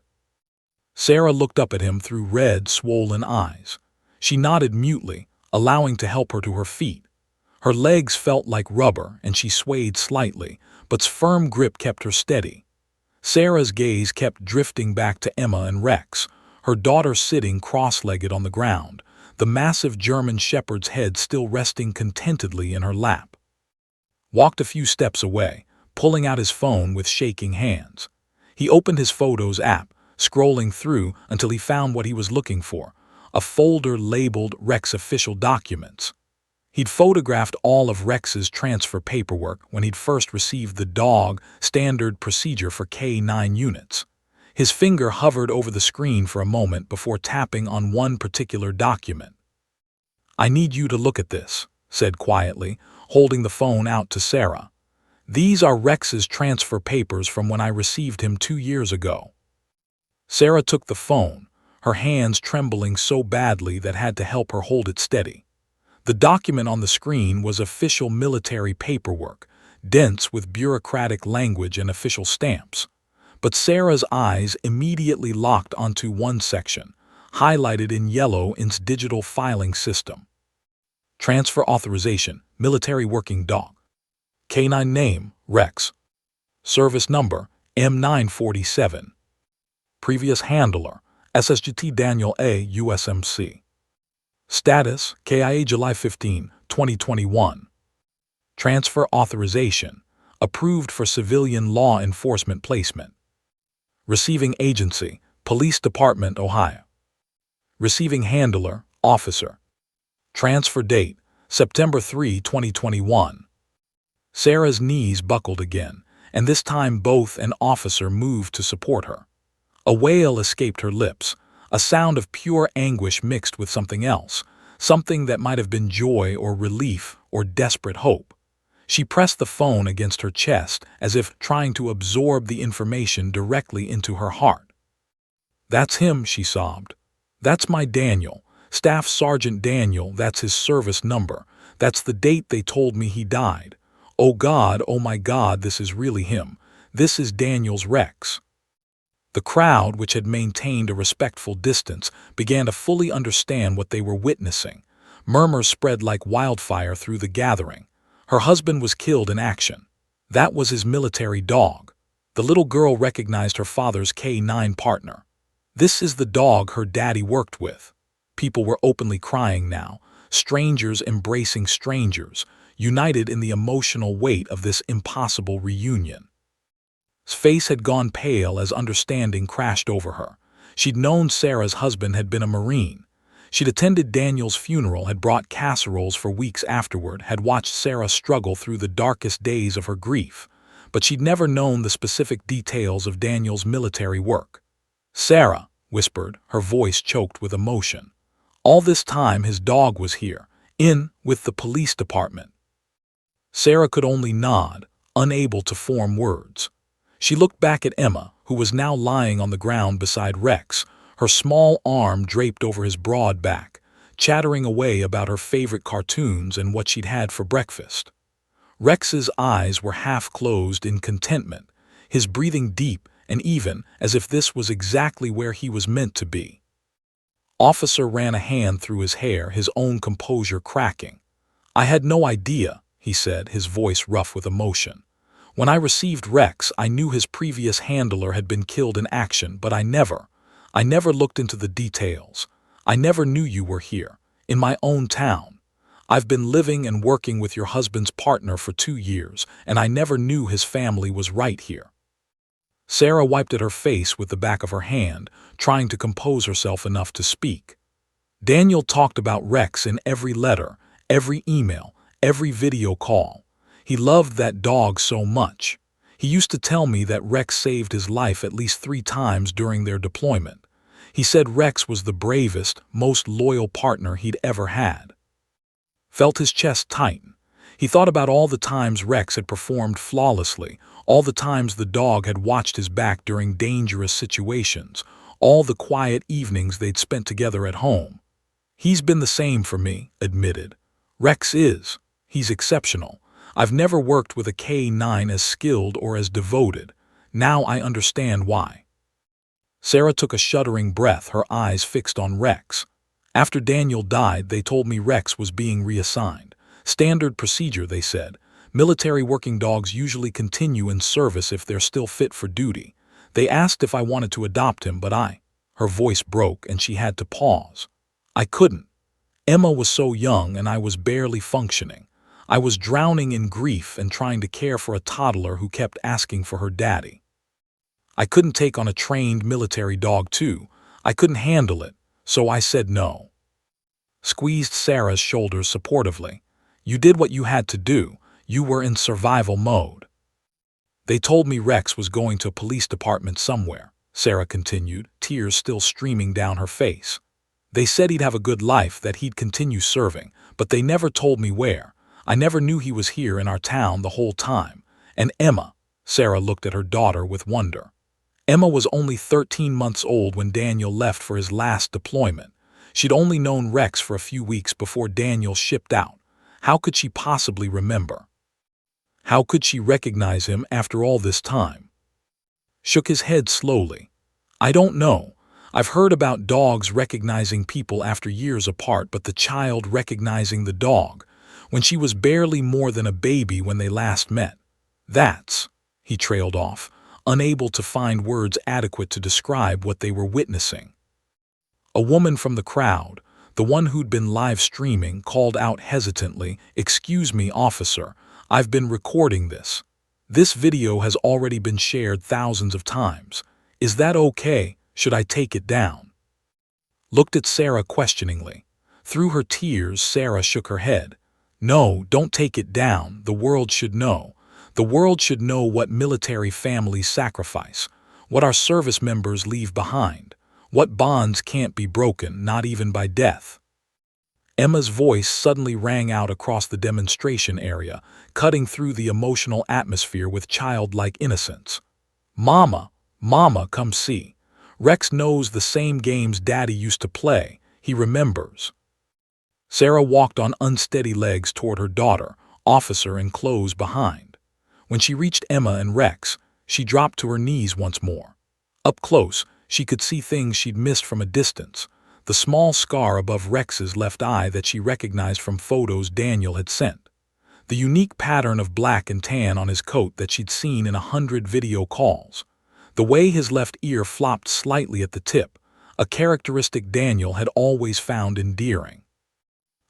Sarah looked up at him through red, swollen eyes. She nodded mutely, allowing to help her to her feet. Her legs felt like rubber, and she swayed slightly, but's firm grip kept her steady. Sarah's gaze kept drifting back to Emma and Rex, her daughter sitting cross-legged on the ground, the massive German shepherd's head still resting contentedly in her lap. Walked a few steps away, pulling out his phone with shaking hands. He opened his Photos app, scrolling through until he found what he was looking for, a folder labeled Rex Official Documents. He'd photographed all of Rex's transfer paperwork when he'd first received the dog standard procedure for K9 units. His finger hovered over the screen for a moment before tapping on one particular document. "I need you to look at this," said quietly, holding the phone out to Sarah. "These are Rex's transfer papers from when I received him 2 years ago." Sarah took the phone, her hands trembling so badly that had to help her hold it steady. The document on the screen was official military paperwork, dense with bureaucratic language and official stamps. But Sarah's eyes immediately locked onto one section, highlighted in yellow in its digital filing system. Transfer authorization, military working dog. K9 name, Rex. Service number, M947. Previous handler, SSGT Daniel A. USMC. Status, KIA July 15, 2021. Transfer authorization, approved for civilian law enforcement placement. Receiving agency, Police Department, Ohio. Receiving handler, officer. Transfer date, September 3, 2021. Sarah's knees buckled again, and this time both an officer moved to support her. A wail escaped her lips, a sound of pure anguish mixed with something else, something that might have been joy or relief or desperate hope. She pressed the phone against her chest as if trying to absorb the information directly into her heart. "That's him," she sobbed. "That's my Daniel, Staff Sergeant Daniel, that's his service number. That's the date they told me he died. Oh God, oh my God, this is really him. This is Daniel's Rex." The crowd, which had maintained a respectful distance, began to fully understand what they were witnessing. Murmurs spread like wildfire through the gathering. Her husband was killed in action. That was his military dog. The little girl recognized her father's K9 partner. This is the dog her daddy worked with. People were openly crying now, strangers embracing strangers, united in the emotional weight of this impossible reunion. His face had gone pale as understanding crashed over her. She'd known Sarah's husband had been a Marine. She'd attended Daniel's funeral, had brought casseroles for weeks afterward, had watched Sarah struggle through the darkest days of her grief, but she'd never known the specific details of Daniel's military work. "Sarah," whispered, her voice choked with emotion. "All this time his dog was here, with the police department." Sarah could only nod, unable to form words. She looked back at Emma, who was now lying on the ground beside Rex, her small arm draped over his broad back, chattering away about her favorite cartoons and what she'd had for breakfast. Rex's eyes were half closed in contentment, his breathing deep and even, as if this was exactly where he was meant to be. Officer ran a hand through his hair, his own composure cracking. "I had no idea," he said, his voice rough with emotion. "When I received Rex, I knew his previous handler had been killed in action, but I never looked into the details. I never knew you were here, in my own town. I've been living and working with your husband's partner for 2 years, and I never knew his family was right here." Sarah wiped at her face with the back of her hand, trying to compose herself enough to speak. "Daniel talked about Rex in every letter, every email, every video call. He loved that dog so much. He used to tell me that Rex saved his life at least 3 times during their deployment. He said Rex was the bravest, most loyal partner he'd ever had." Felt his chest tighten. He thought about all the times Rex had performed flawlessly, all the times the dog had watched his back during dangerous situations, all the quiet evenings they'd spent together at home. He's been the same for me, admitted. Rex is. He's exceptional. I've never worked with a K9 as skilled or as devoted. Now I understand why. Sarah took a shuddering breath, her eyes fixed on Rex. After Daniel died, they told me Rex was being reassigned. Standard procedure, they said. Military working dogs usually continue in service if they're still fit for duty. They asked if I wanted to adopt him, but her voice broke and she had to pause. I couldn't. Emma was so young and I was barely functioning. I was drowning in grief and trying to care for a toddler who kept asking for her daddy. I couldn't take on a trained military dog too. I couldn't handle it, so I said no. Squeezed Sarah's shoulders supportively. You did what you had to do. You were in survival mode. They told me Rex was going to a police department somewhere, Sarah continued, tears still streaming down her face. They said he'd have a good life, that he'd continue serving, but they never told me where. I never knew he was here in our town the whole time. And Emma, Sarah looked at her daughter with wonder. Emma was only 13 months old when Daniel left for his last deployment. She'd only known Rex for a few weeks before Daniel shipped out. How could she possibly remember? How could she recognize him after all this time? Shook his head slowly. I don't know. I've heard about dogs recognizing people after years apart, but the child recognizing the dog, when she was barely more than a baby when they last met. That's, he trailed off, unable to find words adequate to describe what they were witnessing. A woman from the crowd, the one who'd been live streaming, called out hesitantly, "Excuse me, officer, I've been recording this. This video has already been shared thousands of times. Is that okay? Should I take it down?" Looked at Sarah questioningly. Through her tears, Sarah shook her head. No, don't take it down. The world should know. The world should know what military families sacrifice, what our service members leave behind, what bonds can't be broken, not even by death. Emma's voice suddenly rang out across the demonstration area, cutting through the emotional atmosphere with childlike innocence. Mama, Mama, come see. Rex knows the same games Daddy used to play. He remembers. Sarah walked on unsteady legs toward her daughter, officer in clothes behind. When she reached Emma and Rex, she dropped to her knees once more. Up close, she could see things she'd missed from a distance. The small scar above Rex's left eye that she recognized from photos Daniel had sent. The unique pattern of black and tan on his coat that she'd seen in 100 video calls. The way his left ear flopped slightly at the tip, a characteristic Daniel had always found endearing.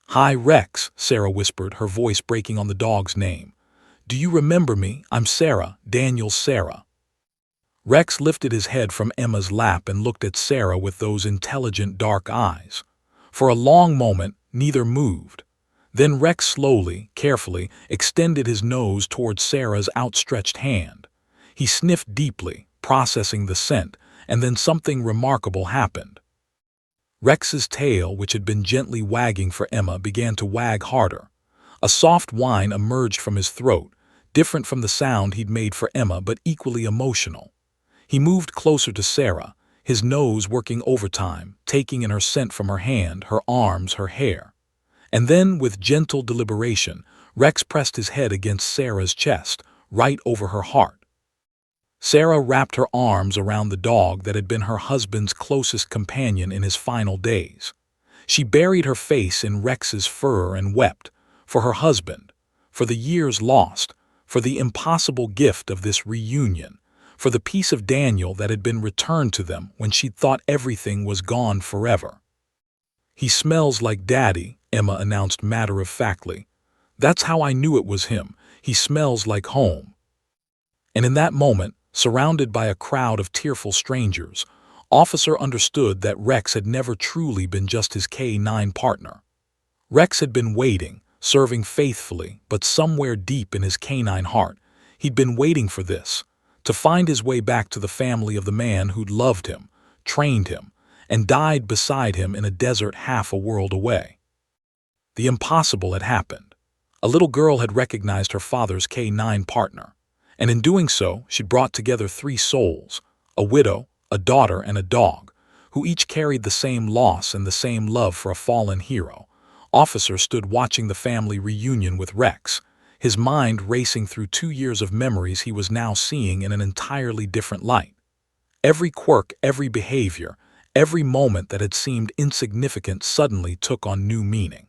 Hi, Rex, Sarah whispered, her voice breaking on the dog's name. Do you remember me? I'm Sarah, Daniel's Sarah. Rex lifted his head from Emma's lap and looked at Sarah with those intelligent dark eyes. For a long moment, neither moved. Then Rex slowly, carefully, extended his nose towards Sarah's outstretched hand. He sniffed deeply, processing the scent, and then something remarkable happened. Rex's tail, which had been gently wagging for Emma, began to wag harder. A soft whine emerged from his throat, different from the sound he'd made for Emma but equally emotional. He moved closer to Sarah, his nose working overtime, taking in her scent from her hand, her arms, her hair. And then, with gentle deliberation, Rex pressed his head against Sarah's chest, right over her heart. Sarah wrapped her arms around the dog that had been her husband's closest companion in his final days. She buried her face in Rex's fur and wept, for her husband, for the years lost, for the impossible gift of this reunion, for the piece of Daniel that had been returned to them when she'd thought everything was gone forever. He smells like Daddy, Emma announced matter-of-factly. That's how I knew it was him. He smells like home. And in that moment, surrounded by a crowd of tearful strangers, Officer understood that Rex had never truly been just his K9 partner. Rex had been waiting, serving faithfully, but somewhere deep in his canine heart, he'd been waiting for this, to find his way back to the family of the man who'd loved him, trained him, and died beside him in a desert half a world away. The impossible had happened. A little girl had recognized her father's K9 partner, and in doing so, she'd brought together three souls, a widow, a daughter, and a dog, who each carried the same loss and the same love for a fallen hero. Officer stood watching the family reunion with Rex, his mind racing through 2 years of memories he was now seeing in an entirely different light. Every quirk, every behavior, every moment that had seemed insignificant suddenly took on new meaning.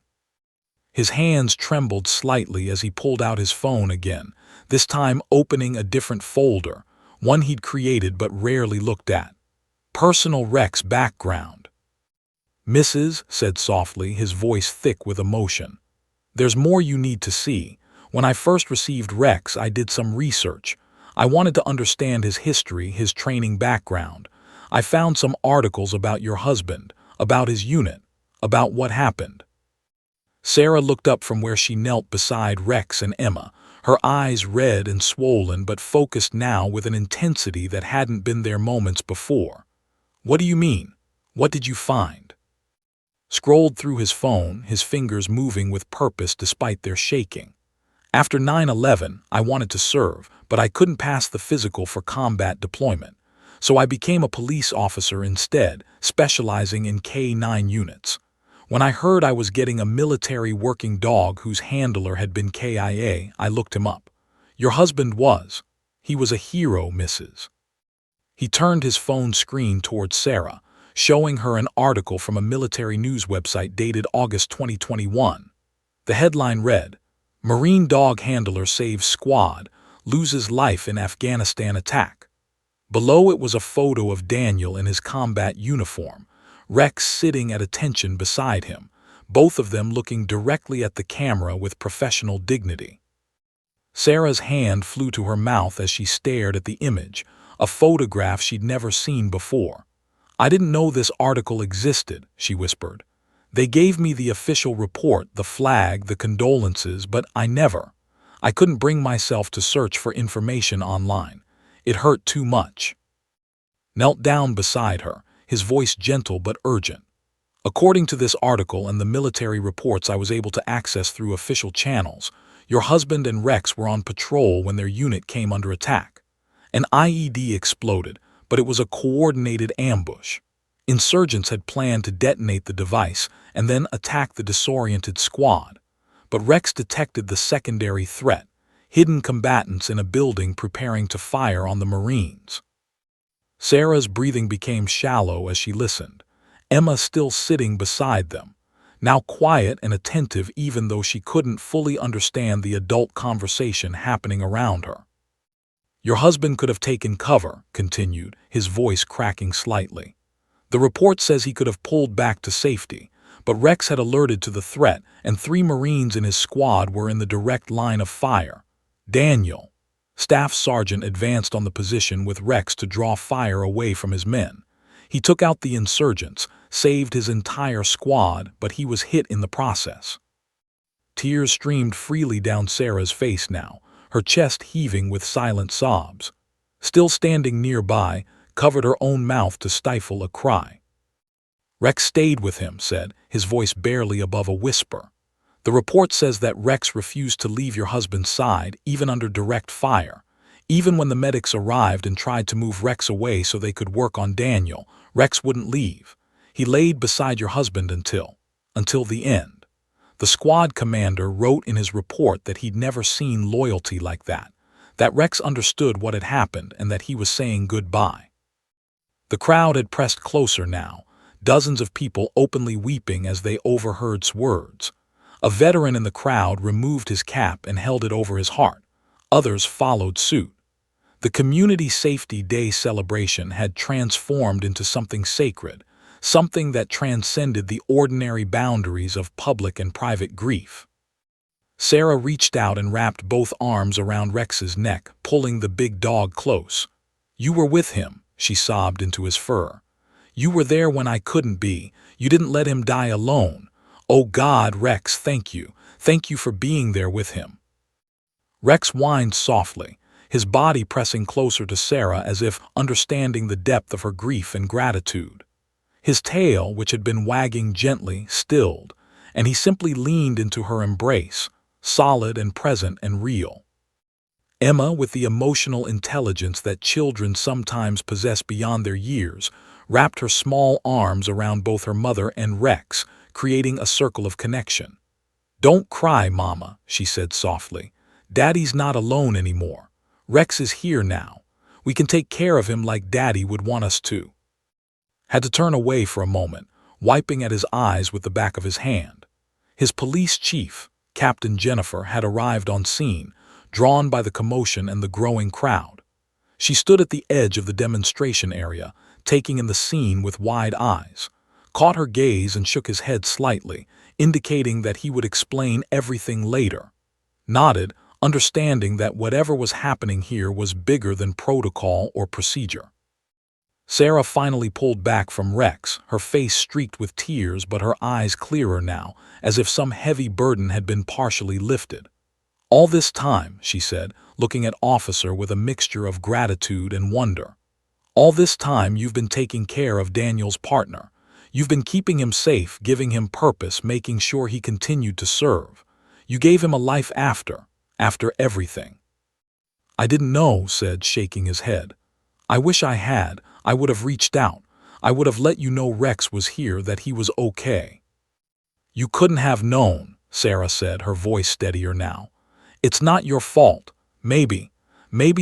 His hands trembled slightly as he pulled out his phone again, this time opening a different folder, one he'd created but rarely looked at. Personal Rex background. "Mrs." said softly, his voice thick with emotion. "There's more you need to see. When I first received Rex, I did some research. I wanted to understand his history, his training background. I found some articles about your husband, about his unit, about what happened." Sarah looked up from where she knelt beside Rex and Emma, her eyes red and swollen but focused now with an intensity that hadn't been there moments before. "What do you mean? What did you find?" Scrolled through his phone, his fingers moving with purpose despite their shaking. "After 9/11, I wanted to serve, but I couldn't pass the physical for combat deployment. So I became a police officer instead, specializing in K9 units. When I heard I was getting a military working dog whose handler had been KIA, I looked him up. Your husband was. He was a hero, Mrs." He turned his phone screen towards Sarah, showing her an article from a military news website dated August 2021. The headline read, "Marine Dog Handler Saves Squad, Loses Life in Afghanistan Attack." Below it was a photo of Daniel in his combat uniform, Rex sitting at attention beside him, both of them looking directly at the camera with professional dignity. Sarah's hand flew to her mouth as she stared at the image, a photograph she'd never seen before. "I didn't know this article existed," she whispered. "They gave me the official report, the flag, the condolences, but I couldn't bring myself to search for information online. It hurt too much." Knelt down beside her, his voice gentle but urgent. "According to this article and the military reports I was able to access through official channels, your husband and Rex were on patrol when their unit came under attack. An IED exploded, but it was a coordinated ambush. Insurgents had planned to detonate the device and then attack the disoriented squad. But Rex detected the secondary threat, hidden combatants in a building preparing to fire on the Marines." Sarah's breathing became shallow as she listened, Emma still sitting beside them, now quiet and attentive even though she couldn't fully understand the adult conversation happening around her. "Your husband could have taken cover," continued, his voice cracking slightly. "The report says he could have pulled back to safety, but Rex had alerted to the threat and 3 Marines in his squad were in the direct line of fire. Daniel." Staff Sergeant advanced on the position with Rex to draw fire away from his men. He took out the insurgents, saved his entire squad, but he was hit in the process. Tears streamed freely down Sarah's face now, her chest heaving with silent sobs. Still standing nearby, covered her own mouth to stifle a cry. "Rex stayed with him," said, his voice barely above a whisper. "The report says that Rex refused to leave your husband's side, even under direct fire. Even when the medics arrived and tried to move Rex away so they could work on Daniel, Rex wouldn't leave. He laid beside your husband until the end. The squad commander wrote in his report that he'd never seen loyalty like that Rex understood what had happened and that he was saying goodbye." The crowd had pressed closer now, dozens of people openly weeping as they overheard words. A veteran in the crowd removed his cap and held it over his heart. Others followed suit. The Community Safety Day celebration had transformed into something sacred, something that transcended the ordinary boundaries of public and private grief. Sarah reached out and wrapped both arms around Rex's neck, pulling the big dog close. "You were with him," she sobbed into his fur. "You were there when I couldn't be. You didn't let him die alone. Oh God, Rex, thank you. Thank you for being there with him." Rex whined softly, his body pressing closer to Sarah as if understanding the depth of her grief and gratitude. His tail, which had been wagging gently, stilled, and he simply leaned into her embrace, solid and present and real. Emma, with the emotional intelligence that children sometimes possess beyond their years, wrapped her small arms around both her mother and Rex, creating a circle of connection. "Don't cry, Mama," she said softly. "Daddy's not alone anymore. Rex is here now. We can take care of him like Daddy would want us to." Had to turn away for a moment, wiping at his eyes with the back of his hand. His police chief, Captain Jennifer, had arrived on scene, drawn by the commotion and the growing crowd. She stood at the edge of the demonstration area, taking in the scene with wide eyes, caught her gaze and shook his head slightly, indicating that he would explain everything later. Nodded, understanding that whatever was happening here was bigger than protocol or procedure. Sarah finally pulled back from Rex, her face streaked with tears but her eyes clearer now, as if some heavy burden had been partially lifted. "All this time," she said, looking at Officer with a mixture of gratitude and wonder. "All this time you've been taking care of Daniel's partner. You've been keeping him safe, giving him purpose, making sure he continued to serve. You gave him a life after everything." "I didn't know," said, shaking his head. "I wish I had. I would have reached out. I would have let you know Rex was here, that he was okay." "You couldn't have known," Sarah said, her voice steadier now. "It's not your fault. Maybe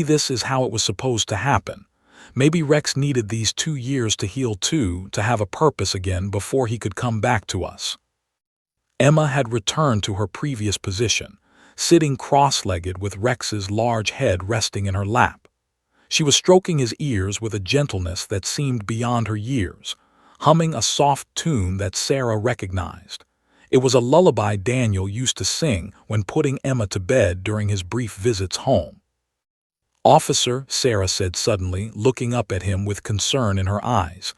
this is how it was supposed to happen. Maybe Rex needed these 2 years to heal too, to have a purpose again before he could come back to us." Emma had returned to her previous position, sitting cross-legged with Rex's large head resting in her lap. She was stroking his ears with a gentleness that seemed beyond her years, humming a soft tune that Sarah recognized. It was a lullaby Daniel used to sing when putting Emma to bed during his brief visits home. "Officer," Sarah said suddenly, looking up at him with concern in her eyes,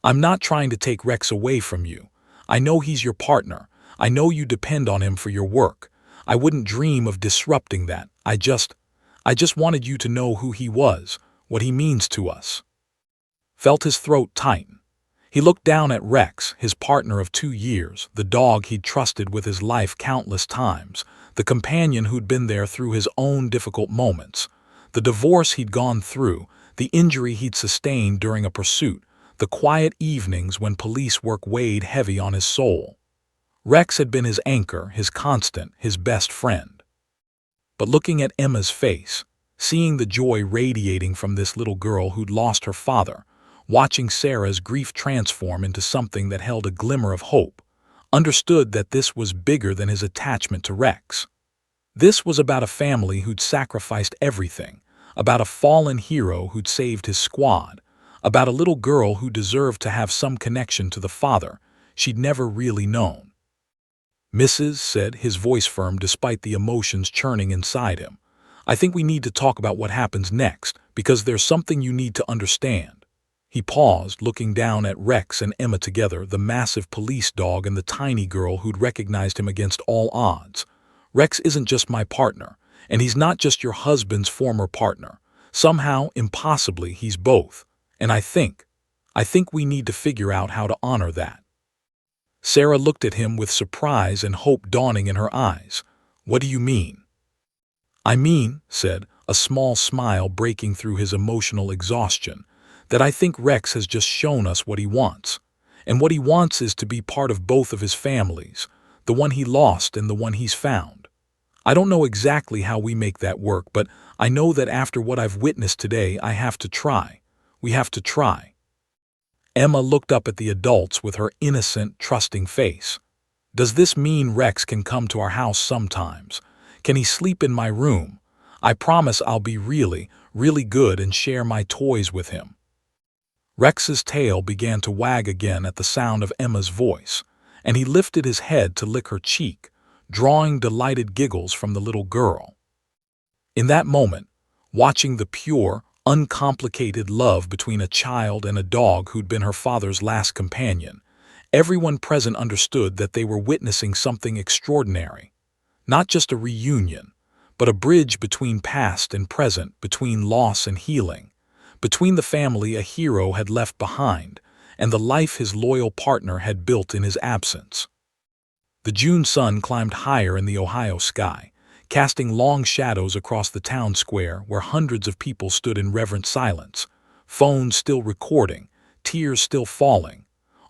"I'm not trying to take Rex away from you. I know he's your partner. I know you depend on him for your work. I wouldn't dream of disrupting that. I just wanted you to know who he was, what he means to us." Felt his throat tighten. He looked down at Rex, his partner of 2 years, the dog he'd trusted with his life countless times, the companion who'd been there through his own difficult moments, the divorce he'd gone through, the injury he'd sustained during a pursuit, the quiet evenings when police work weighed heavy on his soul. Rex had been his anchor, his constant, his best friend. But looking at Emma's face, seeing the joy radiating from this little girl who'd lost her father, watching Sarah's grief transform into something that held a glimmer of hope, understood that this was bigger than his attachment to Rex. This was about a family who'd sacrificed everything, about a fallen hero who'd saved his squad, about a little girl who deserved to have some connection to the father she'd never really known. "Mrs. said, his voice firm despite the emotions churning inside him, "I think we need to talk about what happens next, because there's something you need to understand." He paused, looking down at Rex and Emma together, the massive police dog and the tiny girl who'd recognized him against all odds. "Rex isn't just my partner, and he's not just your husband's former partner. Somehow, impossibly, he's both. And I think we need to figure out how to honor that." Sarah looked at him with surprise and hope dawning in her eyes. "What do you mean?" "I mean," said, a small smile breaking through his emotional exhaustion, "that I think Rex has just shown us what he wants. And what he wants is to be part of both of his families, the one he lost and the one he's found. I don't know exactly how we make that work, but I know that after what I've witnessed today, I have to try. We have to try." Emma looked up at the adults with her innocent, trusting face. "Does this mean Rex can come to our house sometimes? Can he sleep in my room? I promise I'll be really, really good and share my toys with him." Rex's tail began to wag again at the sound of Emma's voice, and he lifted his head to lick her cheek, drawing delighted giggles from the little girl. In that moment, watching the pure, uncomplicated love between a child and a dog who'd been her father's last companion, everyone present understood that they were witnessing something extraordinary. Not just a reunion, but a bridge between past and present, between loss and healing, between the family a hero had left behind and the life his loyal partner had built in his absence. The June sun climbed higher in the Ohio sky, casting long shadows across the town square where hundreds of people stood in reverent silence, phones still recording, tears still falling,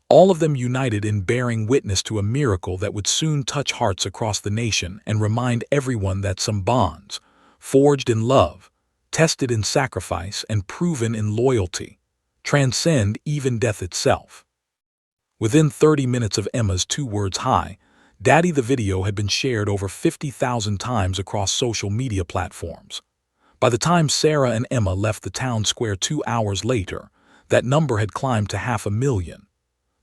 all of them united in bearing witness to a miracle that would soon touch hearts across the nation and remind everyone that some bonds, forged in love, tested in sacrifice, and proven in loyalty, transcend even death itself. Within 30 minutes of Emma's 2 words hi, Daddy, the video had been shared over 50,000 times across social media platforms. By the time Sarah and Emma left the town square 2 hours later, that number had climbed to 500,000.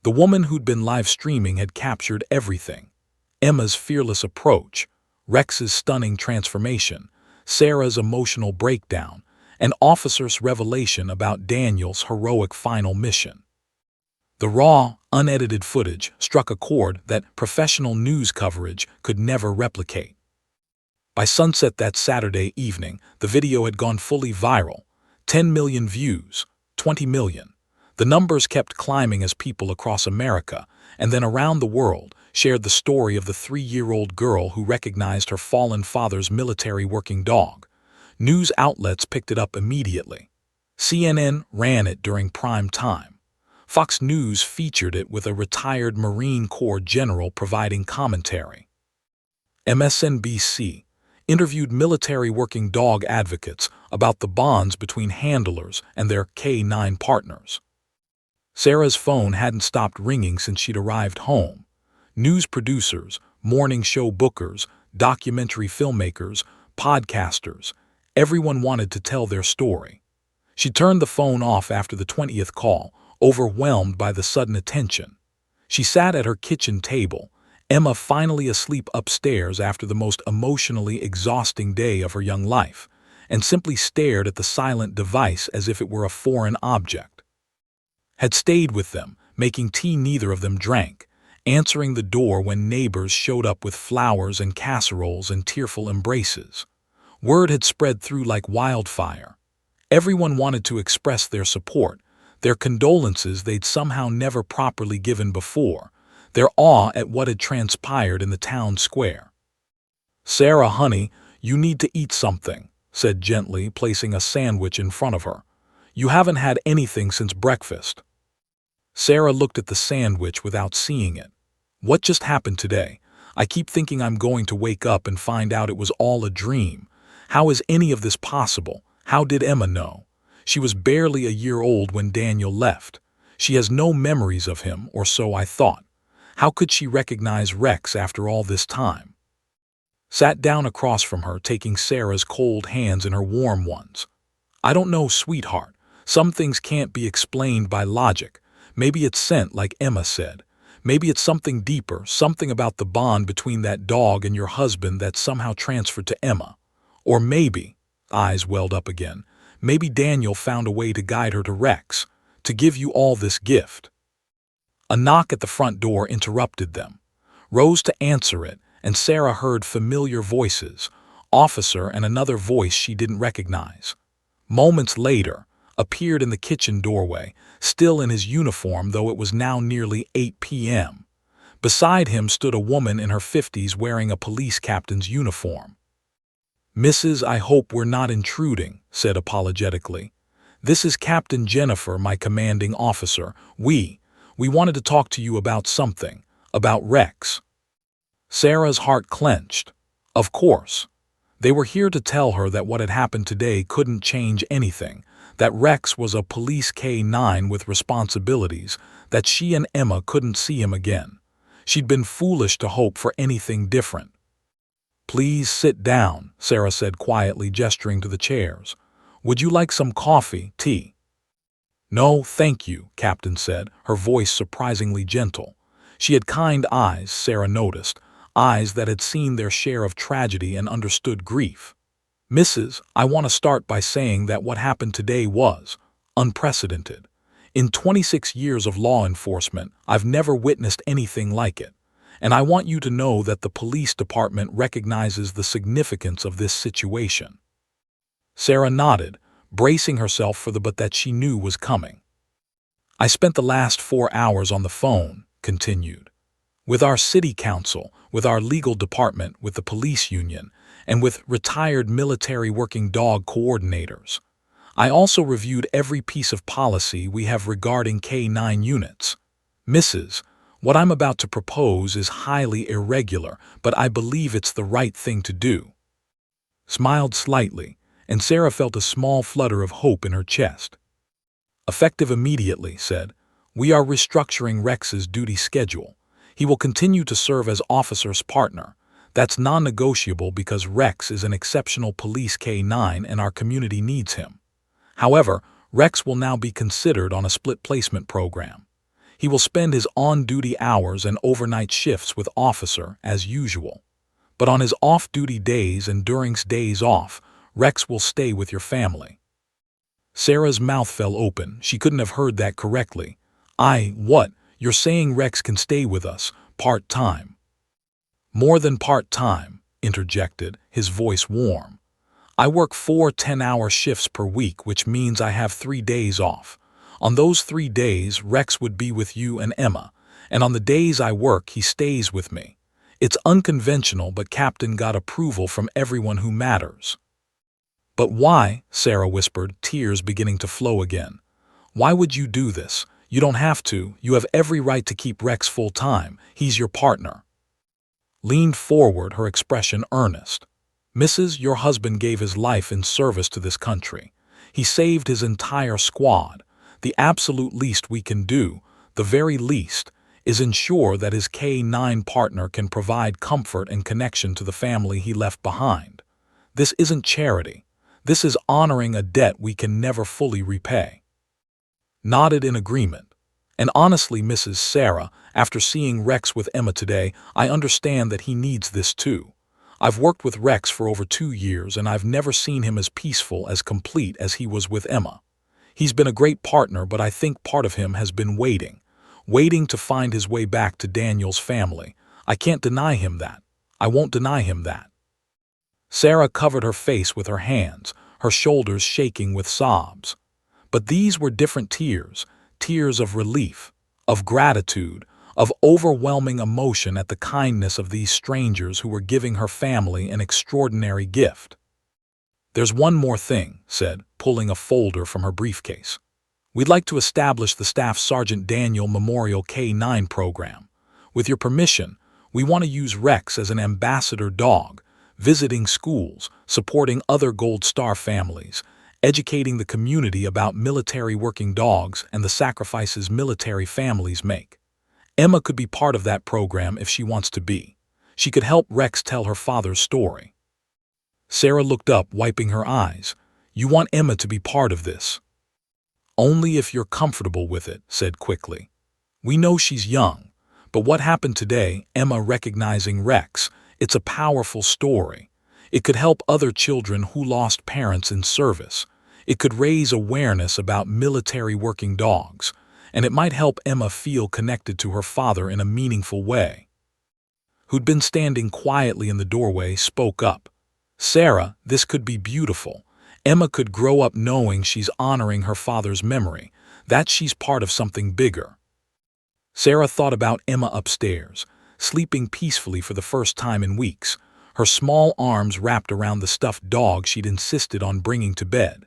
The woman who'd been live streaming had captured everything. Emma's fearless approach, Rex's stunning transformation, Sarah's emotional breakdown, and Officer's revelation about Daniel's heroic final mission. The raw, unedited footage struck a chord that professional news coverage could never replicate. By sunset that Saturday evening, the video had gone fully viral. 10 million views, 20 million. The numbers kept climbing as people across America, and then around the world, shared the story of the 3-year-old girl who recognized her fallen father's military working dog. News outlets picked it up immediately. CNN ran it during prime time. Fox News featured it with a retired Marine Corps general providing commentary. MSNBC interviewed military working dog advocates about the bonds between handlers and their K-9 partners. Sarah's phone hadn't stopped ringing since she'd arrived home. News producers, morning show bookers, documentary filmmakers, podcasters, everyone wanted to tell their story. She turned the phone off after the 20th call, overwhelmed by the sudden attention. She sat at her kitchen table, Emma finally asleep upstairs after the most emotionally exhausting day of her young life, and simply stared at the silent device as if it were a foreign object. Had stayed with them, making tea neither of them drank, answering the door when neighbors showed up with flowers and casseroles and tearful embraces. Word had spread through like wildfire. Everyone wanted to express their support, their condolences they'd somehow never properly given before, their awe at what had transpired in the town square. "Sarah, honey, you need to eat something," said gently, placing a sandwich in front of her. "You haven't had anything since breakfast." Sarah looked at the sandwich without seeing it. "What just happened today? I keep thinking I'm going to wake up and find out it was all a dream. How is any of this possible? How did Emma know? She was barely a year old when Daniel left. She has no memories of him, or so I thought. How could she recognize Rex after all this time?" Sat down across from her, taking Sarah's cold hands in her warm ones. "I don't know, sweetheart. Some things can't be explained by logic. Maybe it's scent, like Emma said. Maybe it's something deeper, something about the bond between that dog and your husband that somehow transferred to Emma. Or maybe," eyes welled up again, "maybe Daniel found a way to guide her to Rex, to give you all this gift." A knock at the front door interrupted them. Rose to answer it, and Sarah heard familiar voices, Officer and another voice she didn't recognize. Moments later, appeared in the kitchen doorway, still in his uniform though it was now nearly 8 p.m. Beside him stood a woman in her 50s wearing a police captain's uniform. "Mrs., I hope we're not intruding," said apologetically. "This is Captain Jennifer, my commanding officer. We wanted to talk to you about something, about Rex." Sarah's heart clenched. Of course. They were here to tell her that what had happened today couldn't change anything, that Rex was a police K-9 with responsibilities, that she and Emma couldn't see him again. She'd been foolish to hope for anything different. "Please sit down," Sarah said quietly, gesturing to the chairs. "Would you like some coffee, tea?" "No, thank you," Captain said, her voice surprisingly gentle. She had kind eyes, Sarah noticed, eyes that had seen their share of tragedy and understood grief. "Mrs., I want to start by saying that what happened today was unprecedented. In 26 years of law enforcement, I've never witnessed anything like it. And I want you to know that the police department recognizes the significance of this situation." Sarah nodded, bracing herself for the but that she knew was coming. "I spent the last 4 hours on the phone," continued. With our city council, with our legal department, with the police union, and with retired military working dog coordinators. I also reviewed every piece of policy we have regarding K-9 units. Mrs., what I'm about to propose is highly irregular, but I believe it's the right thing to do. Smiled slightly, and Sarah felt a small flutter of hope in her chest. Effective immediately, said, we are restructuring Rex's duty schedule. He will continue to serve as officer's partner. That's non-negotiable because Rex is an exceptional police K-9 and our community needs him. However, Rex will now be considered on a split placement program. He will spend his on-duty hours and overnight shifts with Officer as usual. But on his off-duty days and during days off, Rex will stay with your family. Sarah's mouth fell open. She couldn't have heard that correctly. What? You're saying Rex can stay with us, part-time? More than part-time, interjected, his voice warm. I work 4 10-hour shifts per week, which means I have 3 days off. On those 3 days, Rex would be with you and Emma, and on the days I work, he stays with me. It's unconventional, but Captain got approval from everyone who matters. But why? Sarah whispered, tears beginning to flow again. Why would you do this? You don't have to. You have every right to keep Rex full-time. He's your partner. Leaned forward, her expression earnest. Mrs., your husband gave his life in service to this country. He saved his entire squad. The absolute least we can do, the very least, is ensure that his K-9 partner can provide comfort and connection to the family he left behind. This isn't charity. This is honoring a debt we can never fully repay. Nodded in agreement. And honestly, Mrs. Sarah, after seeing Rex with Emma today, I understand that he needs this too. I've worked with Rex for over 2 years, and I've never seen him as peaceful, as complete as he was with Emma. He's been a great partner, but I think part of him has been waiting to find his way back to Daniel's family. I can't deny him that. I won't deny him that. Sarah covered her face with her hands, her shoulders shaking with sobs. But these were different tears, tears of relief, of gratitude, of overwhelming emotion at the kindness of these strangers who were giving her family an extraordinary gift. There's one more thing, said, pulling a folder from her briefcase. We'd like to establish the Staff Sergeant Daniel Memorial K-9 program. With your permission, we want to use Rex as an ambassador dog, visiting schools, supporting other Gold Star families, educating the community about military working dogs and the sacrifices military families make. Emma could be part of that program if she wants to be. She could help Rex tell her father's story. Sarah looked up, wiping her eyes. You want Emma to be part of this? Only if you're comfortable with it, said quickly. We know she's young, but what happened today, Emma recognizing Rex, it's a powerful story. It could help other children who lost parents in service. It could raise awareness about military working dogs, and it might help Emma feel connected to her father in a meaningful way. Who'd been standing quietly in the doorway, spoke up. Sarah, this could be beautiful. Emma could grow up knowing she's honoring her father's memory, that she's part of something bigger. Sarah thought about Emma upstairs, sleeping peacefully for the first time in weeks, her small arms wrapped around the stuffed dog she'd insisted on bringing to bed.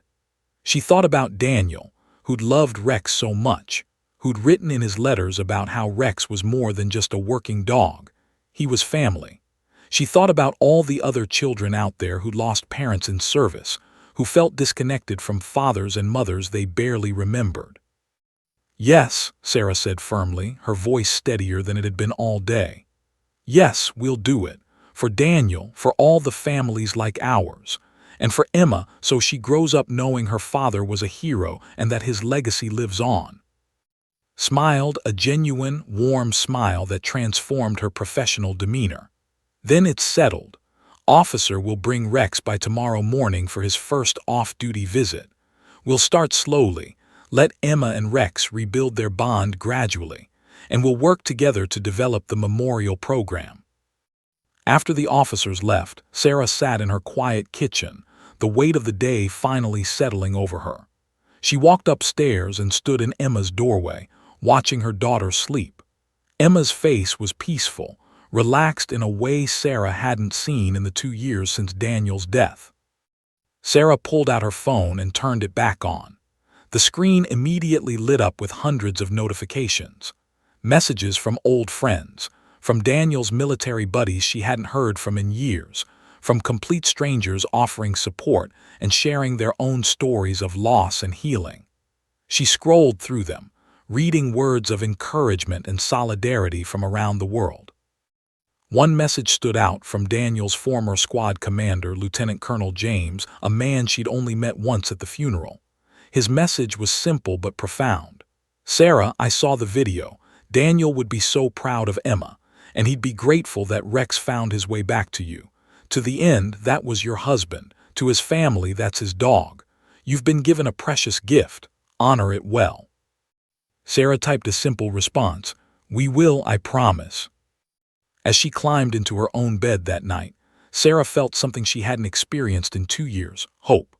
She thought about Daniel, who'd loved Rex so much, who'd written in his letters about how Rex was more than just a working dog. He was family. She thought about all the other children out there who'd lost parents in service, who felt disconnected from fathers and mothers they barely remembered. Yes, Sarah said firmly, her voice steadier than it had been all day. Yes, we'll do it. For Daniel, for all the families like ours. And for Emma, so she grows up knowing her father was a hero and that his legacy lives on. Smiled, a genuine, warm smile that transformed her professional demeanor. Then it's settled. Officer will bring Rex by tomorrow morning for his first off-duty visit. We'll start slowly, let Emma and Rex rebuild their bond gradually, and we'll work together to develop the memorial program. After the officers left, Sarah sat in her quiet kitchen, the weight of the day finally settling over her. She walked upstairs and stood in Emma's doorway, watching her daughter sleep. Emma's face was peaceful, relaxed in a way Sarah hadn't seen in the 2 years since Daniel's death. Sarah pulled out her phone and turned it back on. The screen immediately lit up with hundreds of notifications. Messages from old friends, from Daniel's military buddies she hadn't heard from in years, from complete strangers offering support and sharing their own stories of loss and healing. She scrolled through them, reading words of encouragement and solidarity from around the world. One message stood out from Daniel's former squad commander, Lieutenant Colonel James, a man she'd only met once at the funeral. His message was simple but profound. "Sarah, I saw the video. Daniel would be so proud of Emma, and he'd be grateful that Rex found his way back to you. To the end, that was your husband. To his family, that's his dog. You've been given a precious gift. Honor it well." Sarah typed a simple response, "We will, I promise." As she climbed into her own bed that night, Sarah felt something she hadn't experienced in 2 years, hope.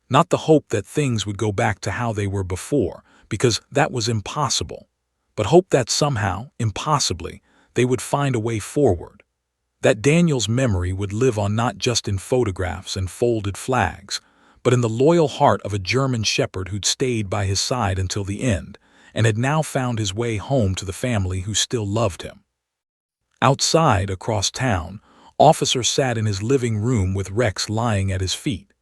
Not the hope that things would go back to how they were before, because that was impossible, but hope that somehow, impossibly, they would find a way forward. That Daniel's memory would live on not just in photographs and folded flags, but in the loyal heart of a German shepherd who'd stayed by his side until the end, and had now found his way home to the family who still loved him. Outside, across town, Officer sat in his living room with Rex lying at his feet.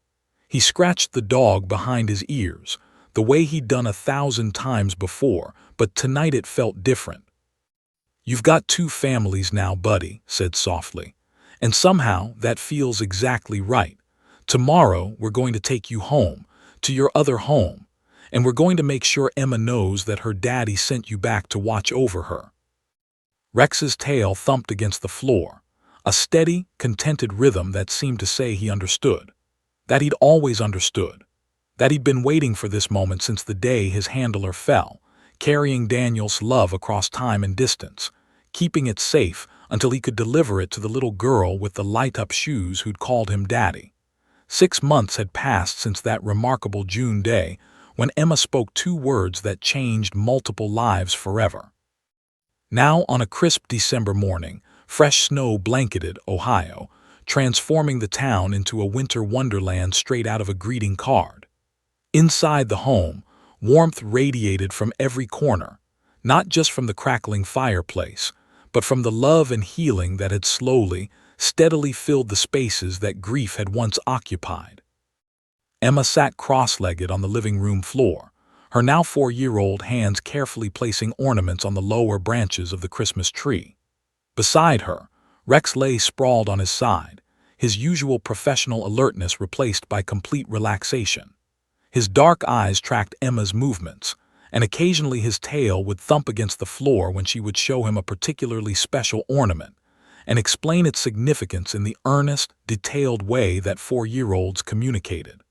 He scratched the dog behind his ears, the way he'd done 1,000 times before, but tonight it felt different. "You've got 2 families now, buddy," said softly, "and somehow that feels exactly right. Tomorrow we're going to take you home, to your other home, and we're going to make sure Emma knows that her daddy sent you back to watch over her." Rex's tail thumped against the floor, a steady, contented rhythm that seemed to say he understood, that he'd always understood, that he'd been waiting for this moment since the day his handler fell, carrying Daniel's love across time and distance, keeping it safe until he could deliver it to the little girl with the light-up shoes who'd called him daddy. 6 months had passed since that remarkable June day when Emma spoke 2 words that changed multiple lives forever. Now, on a crisp December morning, fresh snow blanketed Ohio, transforming the town into a winter wonderland straight out of a greeting card. Inside the home, warmth radiated from every corner, not just from the crackling fireplace, but from the love and healing that had slowly, steadily filled the spaces that grief had once occupied. Emma sat cross-legged on the living room floor, her now 4-year-old hands carefully placing ornaments on the lower branches of the Christmas tree. Beside her, Rex lay sprawled on his side, his usual professional alertness replaced by complete relaxation. His dark eyes tracked Emma's movements, and occasionally his tail would thump against the floor when she would show him a particularly special ornament and explain its significance in the earnest, detailed way that 4-year-olds communicated.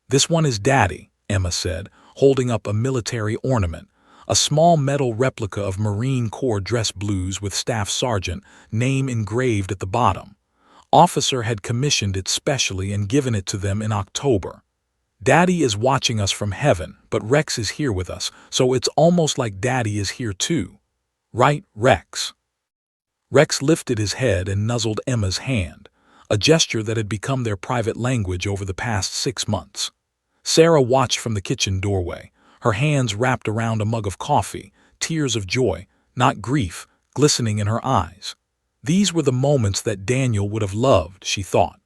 "This one is Daddy," Emma said, holding up a military ornament, a small metal replica of Marine Corps dress blues with Staff Sergeant name engraved at the bottom. Officer had commissioned it specially and given it to them in October. "Daddy is watching us from heaven, but Rex is here with us, so it's almost like Daddy is here too. Right, Rex?" Rex lifted his head and nuzzled Emma's hand, a gesture that had become their private language over the past 6 months. Sarah watched from the kitchen doorway, her hands wrapped around a mug of coffee, tears of joy, not grief, glistening in her eyes. These were the moments that Daniel would have loved, she thought.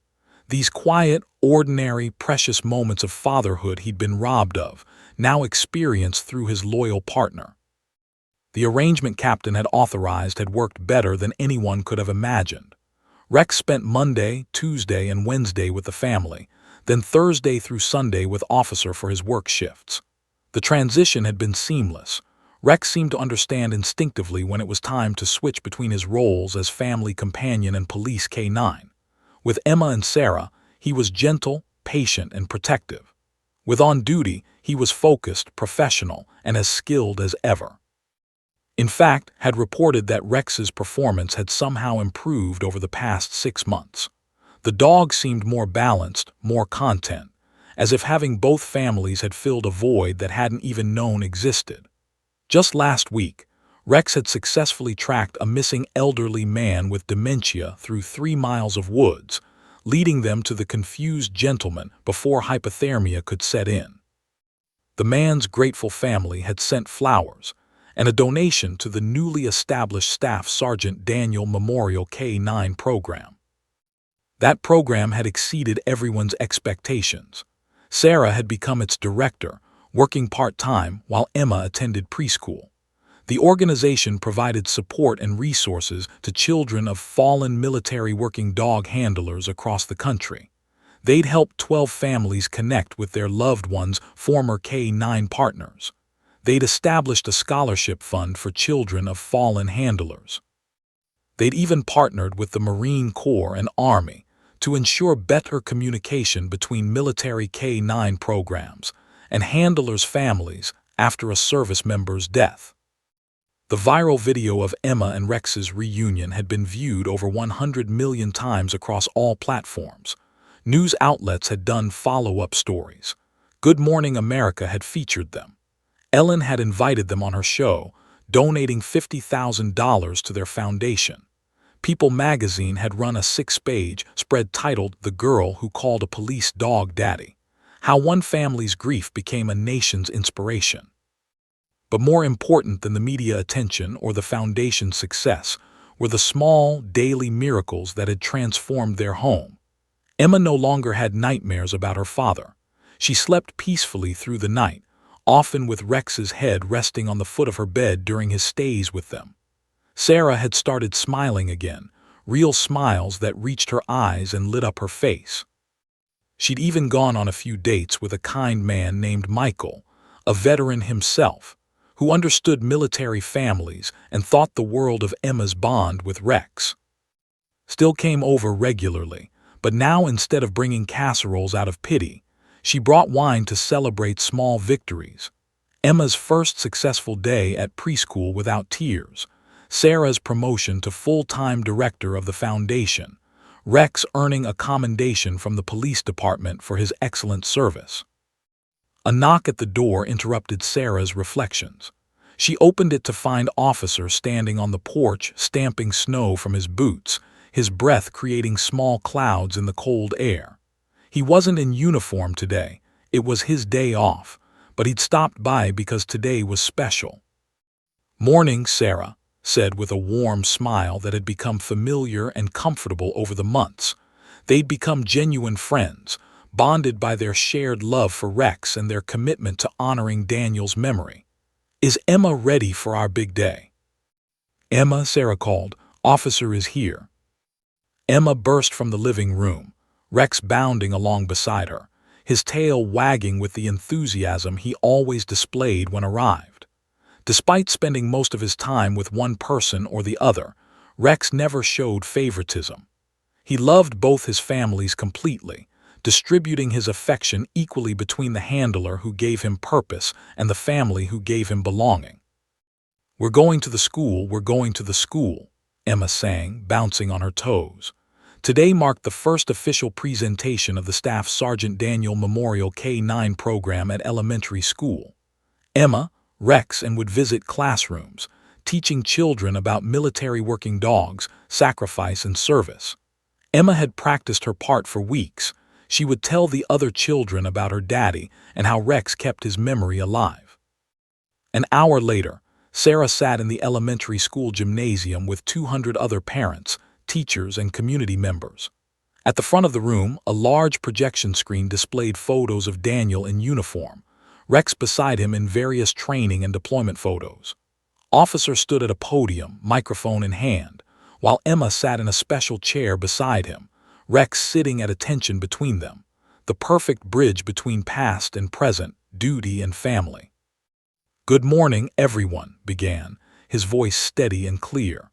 These quiet, ordinary, precious moments of fatherhood he'd been robbed of, now experienced through his loyal partner. The arrangement Captain had authorized had worked better than anyone could have imagined. Rex spent Monday, Tuesday, and Wednesday with the family, then Thursday through Sunday with Officer for his work shifts. The transition had been seamless. Rex seemed to understand instinctively when it was time to switch between his roles as family companion and police K9. With Emma and Sarah, he was gentle, patient, and protective. With on duty, he was focused, professional, and as skilled as ever. In fact, had reported that Rex's performance had somehow improved over the past 6 months. The dog seemed more balanced, more content, as if having both families had filled a void that hadn't even known existed. Just last week, Rex had successfully tracked a missing elderly man with dementia through 3 miles of woods, leading them to the confused gentleman before hypothermia could set in. The man's grateful family had sent flowers and a donation to the newly established Staff Sergeant Daniel Memorial K-9 program. That program had exceeded everyone's expectations. Sarah had become its director, working part-time while Emma attended preschool. The organization provided support and resources to children of fallen military working dog handlers across the country. They'd helped 12 families connect with their loved ones' former K-9 partners. They'd established a scholarship fund for children of fallen handlers. They'd even partnered with the Marine Corps and Army to ensure better communication between military K-9 programs and handlers' families after a service member's death. The viral video of Emma and Rex's reunion had been viewed over 100 million times across all platforms. News outlets had done follow-up stories. Good Morning America had featured them. Ellen had invited them on her show, donating $50,000 to their foundation. People magazine had run a 6-page spread titled "The Girl Who Called a Police Dog Daddy," how one family's grief became a nation's inspiration. But more important than the media attention or the foundation's success were the small, daily miracles that had transformed their home. Emma no longer had nightmares about her father. She slept peacefully through the night, often with Rex's head resting on the foot of her bed during his stays with them. Sarah had started smiling again, real smiles that reached her eyes and lit up her face. She'd even gone on a few dates with a kind man named Michael, a veteran himself, who understood military families and thought the world of Emma's bond with Rex. Still came over regularly, but now instead of bringing casseroles out of pity, she brought wine to celebrate small victories. Emma's first successful day at preschool without tears, Sarah's promotion to full-time director of the foundation, Rex earning a commendation from the police department for his excellent service. A knock at the door interrupted Sarah's reflections. She opened it to find Officer standing on the porch stamping snow from his boots, his breath creating small clouds in the cold air. He wasn't in uniform today. It was his day off, but he'd stopped by because today was special. "Morning, Sarah," said with a warm smile that had become familiar and comfortable over the months. They'd become genuine friends, bonded by their shared love for Rex and their commitment to honoring Daniel's memory. "Is Emma ready for our big day?" "Emma," Sarah called, "Officer is here." Emma burst from the living room, Rex bounding along beside her, his tail wagging with the enthusiasm he always displayed when arrived. Despite spending most of his time with one person or the other, Rex never showed favoritism. He loved both his families completely, distributing his affection equally between the handler who gave him purpose and the family who gave him belonging. "We're going to the school, we're going to the school," Emma sang, bouncing on her toes. Today marked the first official presentation of the Staff Sergeant Daniel Memorial K-9 program at elementary school. Emma, Rex, and would visit classrooms, teaching children about military working dogs, sacrifice, and service. Emma had practiced her part for weeks. She would tell the other children about her daddy and how Rex kept his memory alive. An hour later, Sarah sat in the elementary school gymnasium with 200 other parents, teachers, and community members. At the front of the room, a large projection screen displayed photos of Daniel in uniform, Rex beside him in various training and deployment photos. Officer stood at a podium, microphone in hand, while Emma sat in a special chair beside him, Rex sitting at attention between them, the perfect bridge between past and present, duty and family. "Good morning, everyone," began, his voice steady and clear.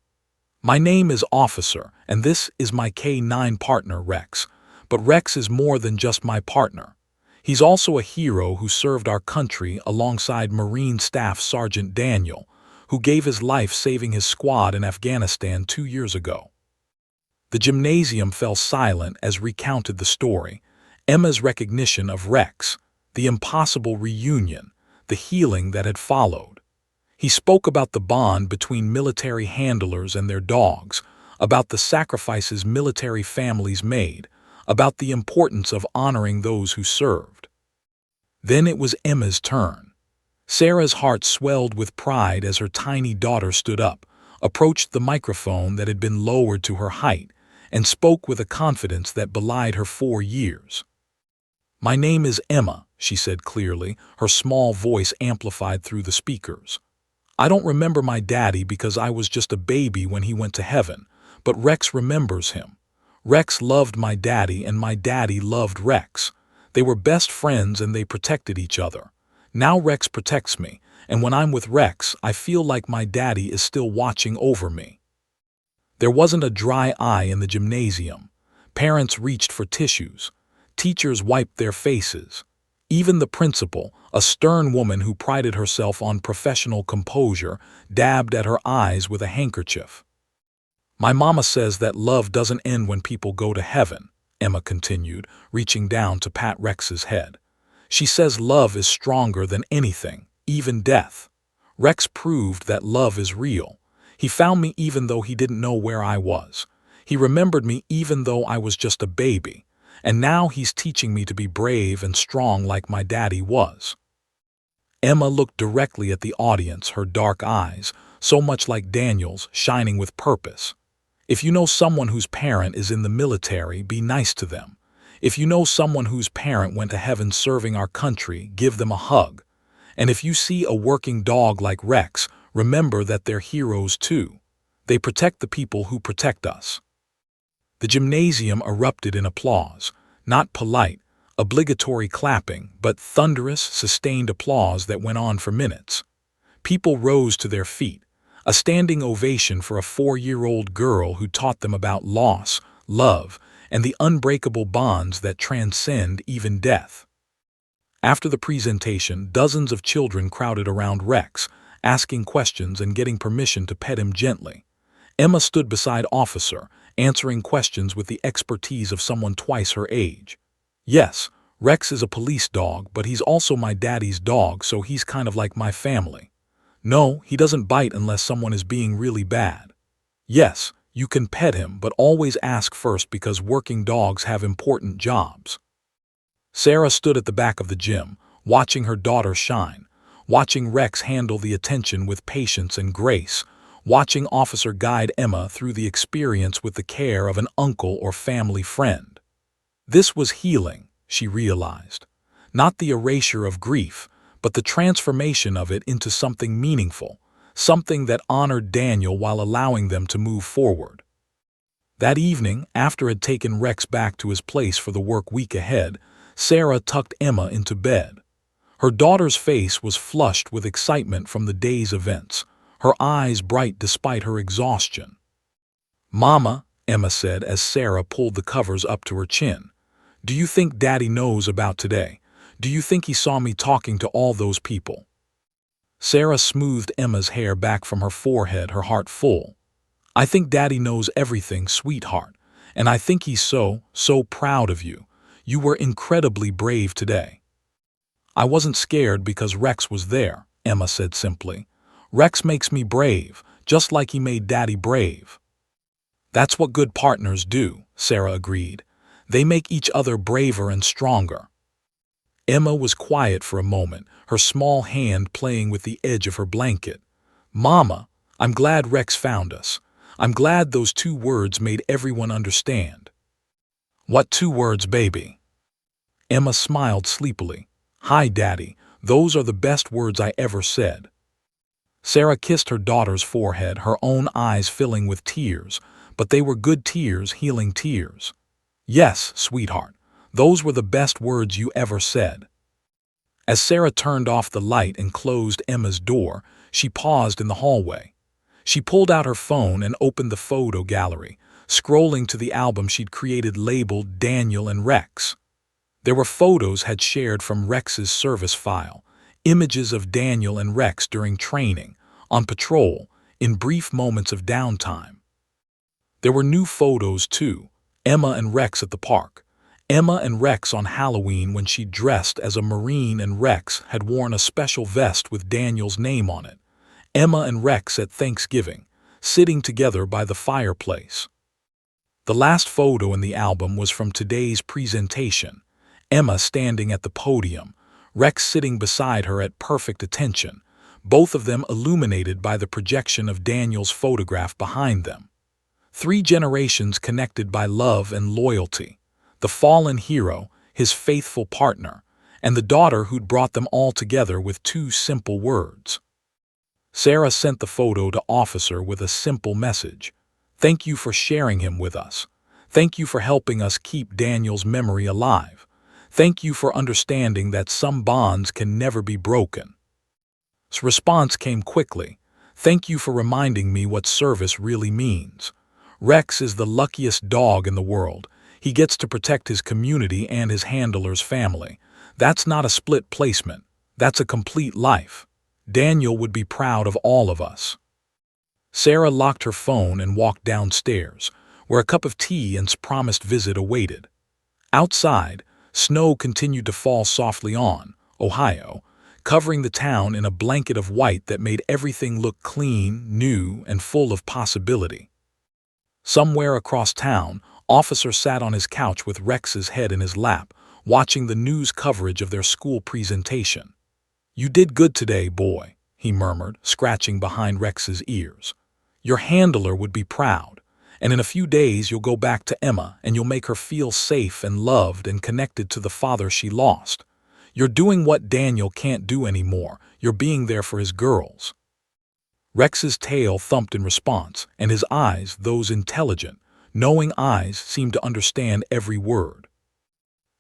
"My name is Officer, and this is my K-9 partner, Rex. But Rex is more than just my partner. He's also a hero who served our country alongside Marine Staff Sergeant Daniel, who gave his life saving his squad in Afghanistan 2 years ago." The gymnasium fell silent as recounted the story, Emma's recognition of Rex, the impossible reunion, the healing that had followed. He spoke about the bond between military handlers and their dogs, about the sacrifices military families made, about the importance of honoring those who served. Then it was Emma's turn. Sarah's heart swelled with pride as her tiny daughter stood up, approached the microphone that had been lowered to her height, and spoke with a confidence that belied her 4 years. "My name is Emma," she said clearly, her small voice amplified through the speakers. "I don't remember my daddy because I was just a baby when he went to heaven, but Rex remembers him. Rex loved my daddy and my daddy loved Rex. They were best friends and they protected each other. Now Rex protects me, and when I'm with Rex, I feel like my daddy is still watching over me." There wasn't a dry eye in the gymnasium. Parents reached for tissues. Teachers wiped their faces. Even the principal, a stern woman who prided herself on professional composure, dabbed at her eyes with a handkerchief. "My mama says that love doesn't end when people go to heaven," Emma continued, reaching down to pat Rex's head. "She says love is stronger than anything, even death. Rex proved that love is real. He found me even though he didn't know where I was. He remembered me even though I was just a baby. And now he's teaching me to be brave and strong like my daddy was." Emma looked directly at the audience, her dark eyes, so much like Daniel's, shining with purpose. If you know someone whose parent is in the military, be nice to them. If you know someone whose parent went to heaven serving our country, give them a hug. And if you see a working dog like Rex, remember that they're heroes too. They protect the people who protect us. The gymnasium erupted in applause, not polite, obligatory clapping, but thunderous, sustained applause that went on for minutes. People rose to their feet, a standing ovation for a 4-year-old girl who taught them about loss, love, and the unbreakable bonds that transcend even death. After the presentation, dozens of children crowded around Rex, asking questions and getting permission to pet him gently. Emma stood beside Officer, answering questions with the expertise of someone twice her age. "Yes, Rex is a police dog, but he's also my daddy's dog, so he's kind of like my family. No, he doesn't bite unless someone is being really bad. Yes, you can pet him, but always ask first because working dogs have important jobs." Sarah stood at the back of the gym, watching her daughter shine, watching Rex handle the attention with patience and grace, watching Officer guide Emma through the experience with the care of an uncle or family friend. This was healing, she realized. Not the erasure of grief, but the transformation of it into something meaningful, something that honored Daniel while allowing them to move forward. That evening, after had taken Rex back to his place for the work week ahead, Sarah tucked Emma into bed. Her daughter's face was flushed with excitement from the day's events, her eyes bright despite her exhaustion. "Mama," Emma said as Sarah pulled the covers up to her chin, "do you think Daddy knows about today? Do you think he saw me talking to all those people?" Sarah smoothed Emma's hair back from her forehead, her heart full. "I think Daddy knows everything, sweetheart, and I think he's so proud of you. You were incredibly brave today." "I wasn't scared because Rex was there," Emma said simply. "Rex makes me brave, just like he made Daddy brave." "That's what good partners do," Sarah agreed. "They make each other braver and stronger." Emma was quiet for a moment, her small hand playing with the edge of her blanket. "Mama, I'm glad Rex found us. I'm glad those 2 words made everyone understand." "What 2 words, baby?" Emma smiled sleepily. "Hi, Daddy, those are the best words I ever said." Sarah kissed her daughter's forehead, her own eyes filling with tears, but they were good tears, healing tears. "Yes, sweetheart, those were the best words you ever said." As Sarah turned off the light and closed Emma's door, she paused in the hallway. She pulled out her phone and opened the photo gallery, scrolling to the album she'd created labeled Daniel and Rex. There were photos had shared from Rex's service file, images of Daniel and Rex during training, on patrol, in brief moments of downtime. There were new photos too, Emma and Rex at the park, Emma and Rex on Halloween when she dressed as a Marine and Rex had worn a special vest with Daniel's name on it, Emma and Rex at Thanksgiving, sitting together by the fireplace. The last photo in the album was from today's presentation, Emma standing at the podium, Rex sitting beside her at perfect attention, both of them illuminated by the projection of Daniel's photograph behind them. 3 generations connected by love and loyalty, the fallen hero, his faithful partner, and the daughter who'd brought them all together with 2 simple words. Sarah sent the photo to Officer with a simple message. Thank you for sharing him with us. Thank you for helping us keep Daniel's memory alive. Thank you for understanding that some bonds can never be broken. His response came quickly. Thank you for reminding me what service really means. Rex is the luckiest dog in the world. He gets to protect his community and his handler's family. That's not a split placement. That's a complete life. Daniel would be proud of all of us. Sarah locked her phone and walked downstairs, where a cup of tea and promised visit awaited. Outside, snow continued to fall softly on Ohio, covering the town in a blanket of white that made everything look clean, new, and full of possibility. Somewhere across town, Officer sat on his couch with Rex's head in his lap, watching the news coverage of their school presentation. You did good today, boy, he murmured, scratching behind Rex's ears. Your handler would be proud, and in a few days you'll go back to Emma and you'll make her feel safe and loved and connected to the father she lost. You're doing what Daniel can't do anymore. You're being there for his girls. Rex's tail thumped in response, and his eyes, those intelligent, knowing eyes, seemed to understand every word.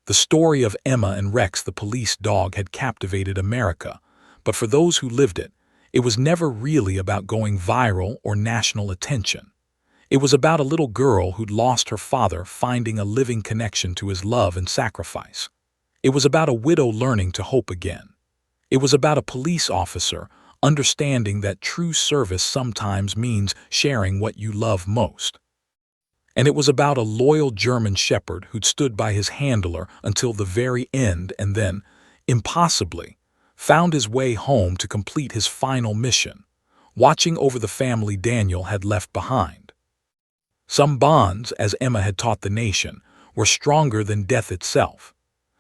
The story of Emma and Rex the police dog had captivated America, but for those who lived it, it was never really about going viral or national attention. It was about a little girl who'd lost her father finding a living connection to his love and sacrifice. It was about a widow learning to hope again. It was about a police officer understanding that true service sometimes means sharing what you love most. And it was about a loyal German shepherd who'd stood by his handler until the very end and then, impossibly, found his way home to complete his final mission, watching over the family Daniel had left behind. Some bonds, as Emma had taught the nation, were stronger than death itself.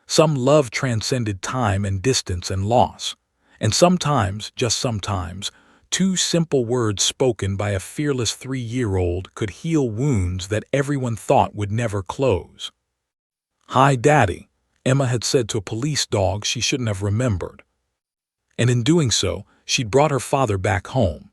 Some love transcended time and distance and loss, and sometimes, just sometimes, 2 simple words spoken by a fearless 3-year-old could heal wounds that everyone thought would never close. "Hi, Daddy," Emma had said to a police dog she shouldn't have remembered. And in doing so, she'd brought her father back home,